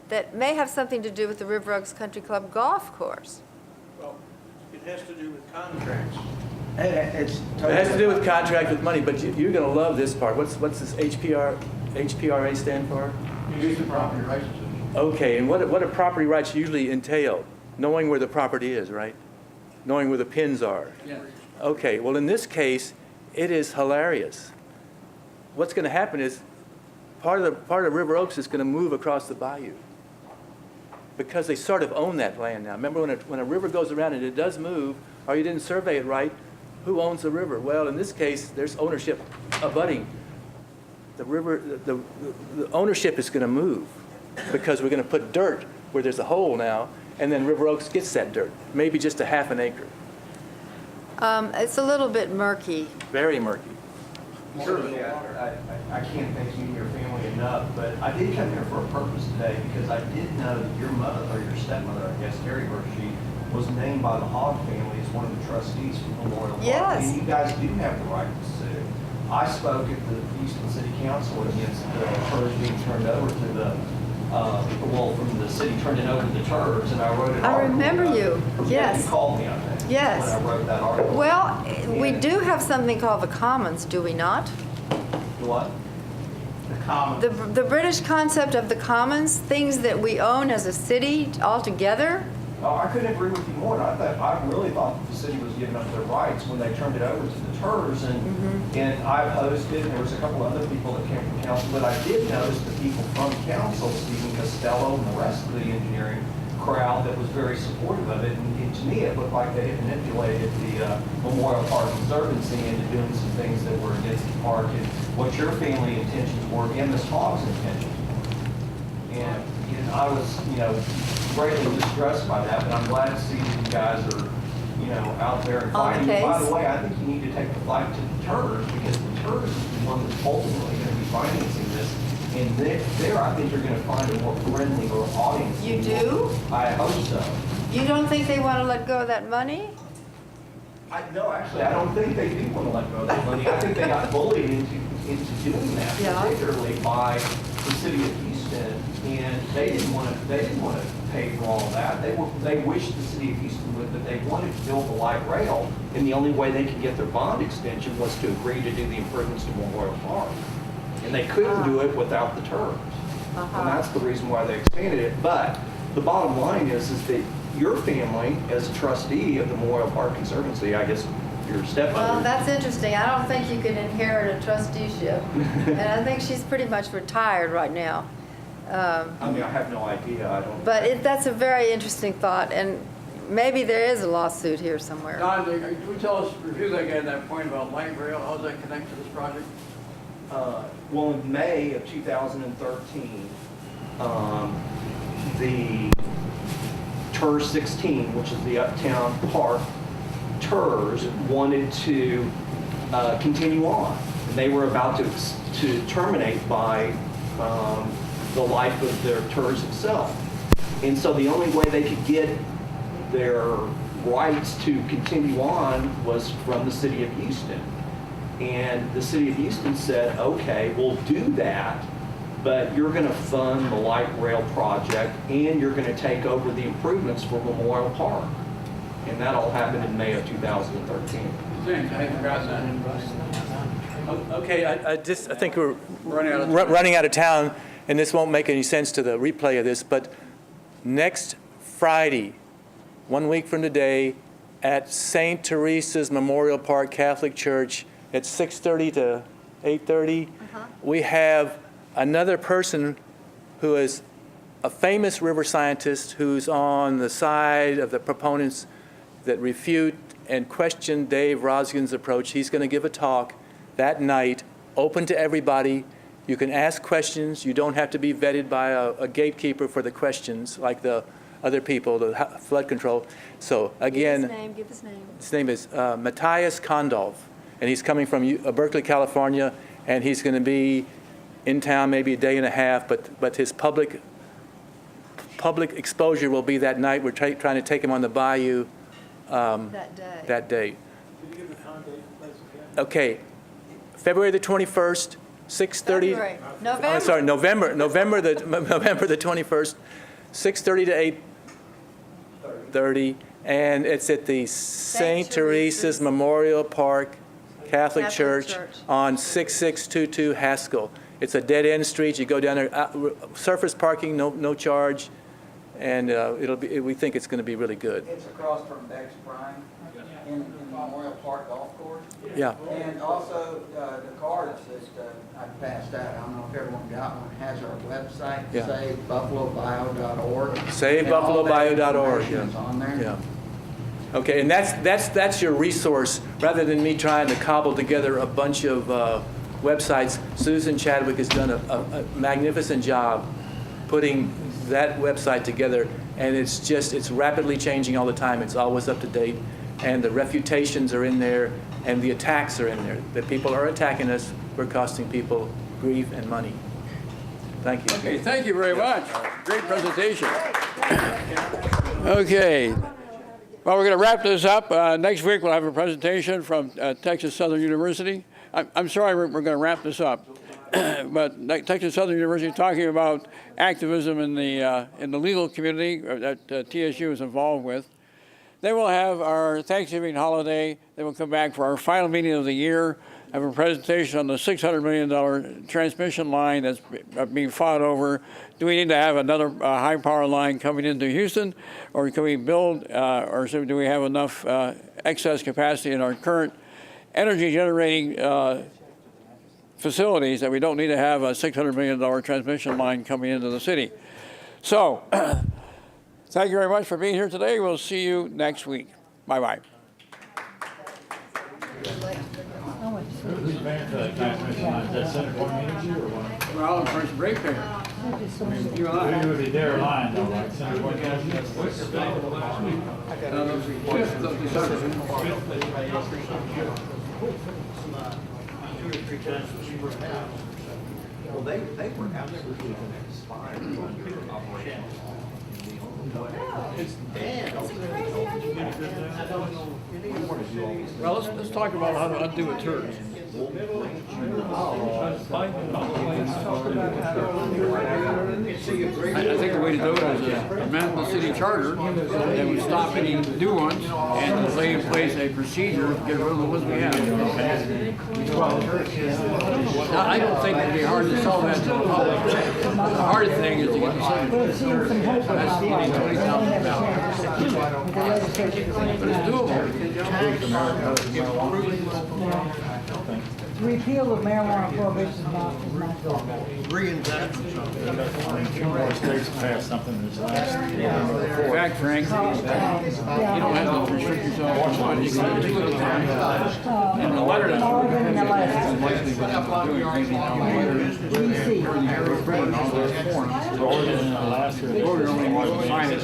that may have something to do with the River Oaks Country Club golf course. Well, it has to do with contracts. It's It has to do with contract with money, but you're going to love this part. What's this HPRA stand for? Use the property rights decision. Okay, and what do property rights usually entail? Knowing where the property is, right? Knowing where the pins are. Yeah. Okay, well, in this case, it is hilarious. What's going to happen is part of River Oaks is going to move across the bayou because they sort of own that land now. Remember when a river goes around and it does move, or you didn't survey it right, who owns the river? Well, in this case, there's ownership abutting. The river, the ownership is going to move because we're going to put dirt where there's a hole now, and then River Oaks gets that dirt, maybe just a half an acre. It's a little bit murky. Very murky. Certainly, I can't thank you and your family enough, but I did come here for a purpose today because I did know that your mother, or your stepmother, I guess, Terry Hershey, was named by the Hogg family as one of the trustees for Memorial Park. Yes. And you guys do have the right to sue. I spoke at the Houston City Council against the TERS being turned over to from the city turning over the TERS, and I wrote an article. I remember you, Yeah, yes. you called me on that. Yes. When I wrote that article. Well, we do have something called the Commons, do we not? What? The common. The British concept of the Commons, things that we own as a city altogether. Oh, I couldn't agree with you more. I really thought that the city was giving up their rights when they turned it over to the TERS, and I opposed it, and there was a couple other people that came from council, but I did notice the people from council, Stephen Costello and the rest of the engineering crowd, that was very supportive of it, and to me, it looked like they had manipulated the Memorial Park Conservancy into doing some things that were against the park, and what your family intentions were, and Ms. Hogg's intentions. And I was, greatly distressed by that, but I'm glad to see that you guys are, out there and On the fighting. By case. the way, I think you need to take the fight to the TERS, because the TERS is the one that's ultimately going to be financing this. And there, I think you're going to find a more friendly or audience. You do? I hope so. You don't think they want to let go of that money? No, actually, I don't think they do want to let go of that money. I think they got bullied into doing that, Yeah. particularly by the city of Houston, and they didn't want to pay for all of that. They wished the city of Houston would, but they wanted to build the light rail, and the only way they could get their bond extension was to agree to do the improvements to Memorial Park, and they couldn't do it without the terms, and that's the reason why they expanded it. But the bottom line is that your family, as a trustee of the Memorial Park Conservancy, I guess your stepmother. Well, that's interesting. I don't think you can inherit a trusteeship. And I think she's pretty much retired right now. I mean, I have no idea. I don't. But that's a very interesting thought, and maybe there is a lawsuit here somewhere. Don, can you tell us, review that again, that point about light rail, how does that connect to this project? Well, in May of 2013, the TERS 16, which is the Uptown Park TERS, wanted to continue on. And they were about to terminate by the life of their TERS itself. And so the only way they could get their rights to continue on was from the city of Houston. And the city of Houston said, okay, we'll do that, but you're going to fund the light rail project and you're going to take over the improvements for Memorial Park. And that all happened in May of 2013. Thanks, I had forgotten that. Okay, I think we're Running out of time. running out of town, and this won't make any sense to the replay of this, but next Friday, 1 week from today, at St. Teresa's Memorial Park Catholic Church at 6:30 to 8:30, we have another person who is a famous river scientist who's on the side of the proponents that refute and question Dave Rosgen's approach. He's going to give a talk that night, open to everybody. You can ask questions. You don't have to be vetted by a gatekeeper for the questions like the other people, the flood control. So again, Give his name. his name is Matthias Kondolf, and he's coming from Berkeley, California, and he's going to be in town maybe a day and a half, but his public exposure will be that night. We're trying to take him on the Bayou That day. that date. Okay, February the 21st, 6:30. February. I'm sorry, November the 21st, 6:30 to 8:30, and it's at the St. Teresa's Memorial Park Catholic Church on 6622 Haskell. It's a dead-end street. You go down there, surface parking, no charge, and we think it's going to be really good. It's across from Beck's Prime in Memorial Park Golf Course. Yeah. And also, the cards that I passed out, I don't know if everyone got one, has our website, Yeah. savebuffalobio.org. SaveBuffaloBayou.org, And all that information's on there. Yeah. Okay, and that's your resource, rather than me trying to cobble together a bunch of websites. Susan Chadwick has done a magnificent job putting that website together, and it's rapidly changing all the time. It's always up to date, and the refutations are in there, and the attacks are in there. That people are attacking us, we're costing people grief and money. Thank you. Okay, thank you very much. Great presentation. Okay. Well, we're going to wrap this up. Next week, we'll have a presentation from Texas Southern University. I'm sorry we're going to wrap this up, but Texas Southern University is talking about activism in the legal community that TSU is involved with. Then we'll have our Thanksgiving holiday. Then we'll come back for our final meeting of the year, have a presentation on the $600 million transmission line that's being fought over. Do we need to have another high power line coming into Houston, or can we build, or do we have enough excess capacity in our current energy generating facilities that we don't need to have a $600 million transmission line coming into the city? So, thank you very much for being here today. We'll see you next week. Bye-bye. Who's paying for that transmission line? Is that Center Point Energy or what? Well, the first ratepayer. Who would be their line though, like Center Point Energy? Well, they were absolutely inspired operation. Well, let's talk about how to undo a turd. I think the way to do it is amend the city charter that would stop any new ones and to lay in place a procedure to get rid of the ones we have. Now, I don't think it'd be hard to sell that to the public. The hard thing is to get the signatures. That's getting 20,000 ballots. But it's doable. Repeal of marijuana prohibition law is not going. Two more states passed something this last November In before. fact, Frank, you don't have to restrict yourself to one. You can do it in the letter that's likely what you're doing. Maybe now later is all those forms. Oregon and Alaska. Voter only wants to sign it.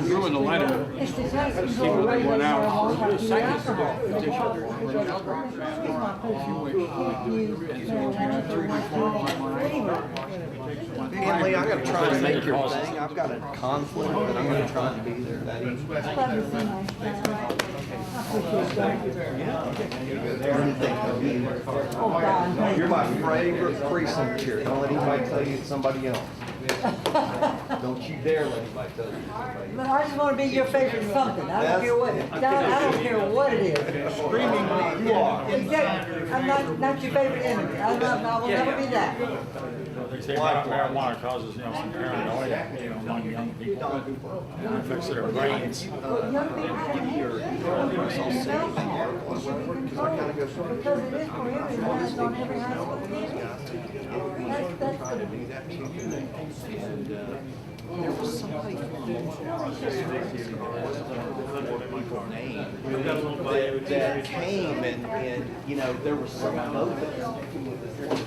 You drew in the letter, people that went out. Second petition. Emily, I gotta try to make your thing. I've got a conflict, but I'm gonna try to be there that evening. You're my favorite precinct chair. Don't let anybody tell you it's somebody else. Don't you dare let anybody tell you it's somebody else. But I just want to be your favorite something. I don't care what, I don't care what it is. Screaming, you are. Exactly. I'm not your favorite enemy. I will never be that. They say marijuana causes, some paranoia, among young people. It affects their brains. Young people have because it is prohibited and it's on every high school campus. There was somebody from that came and there was some vote that was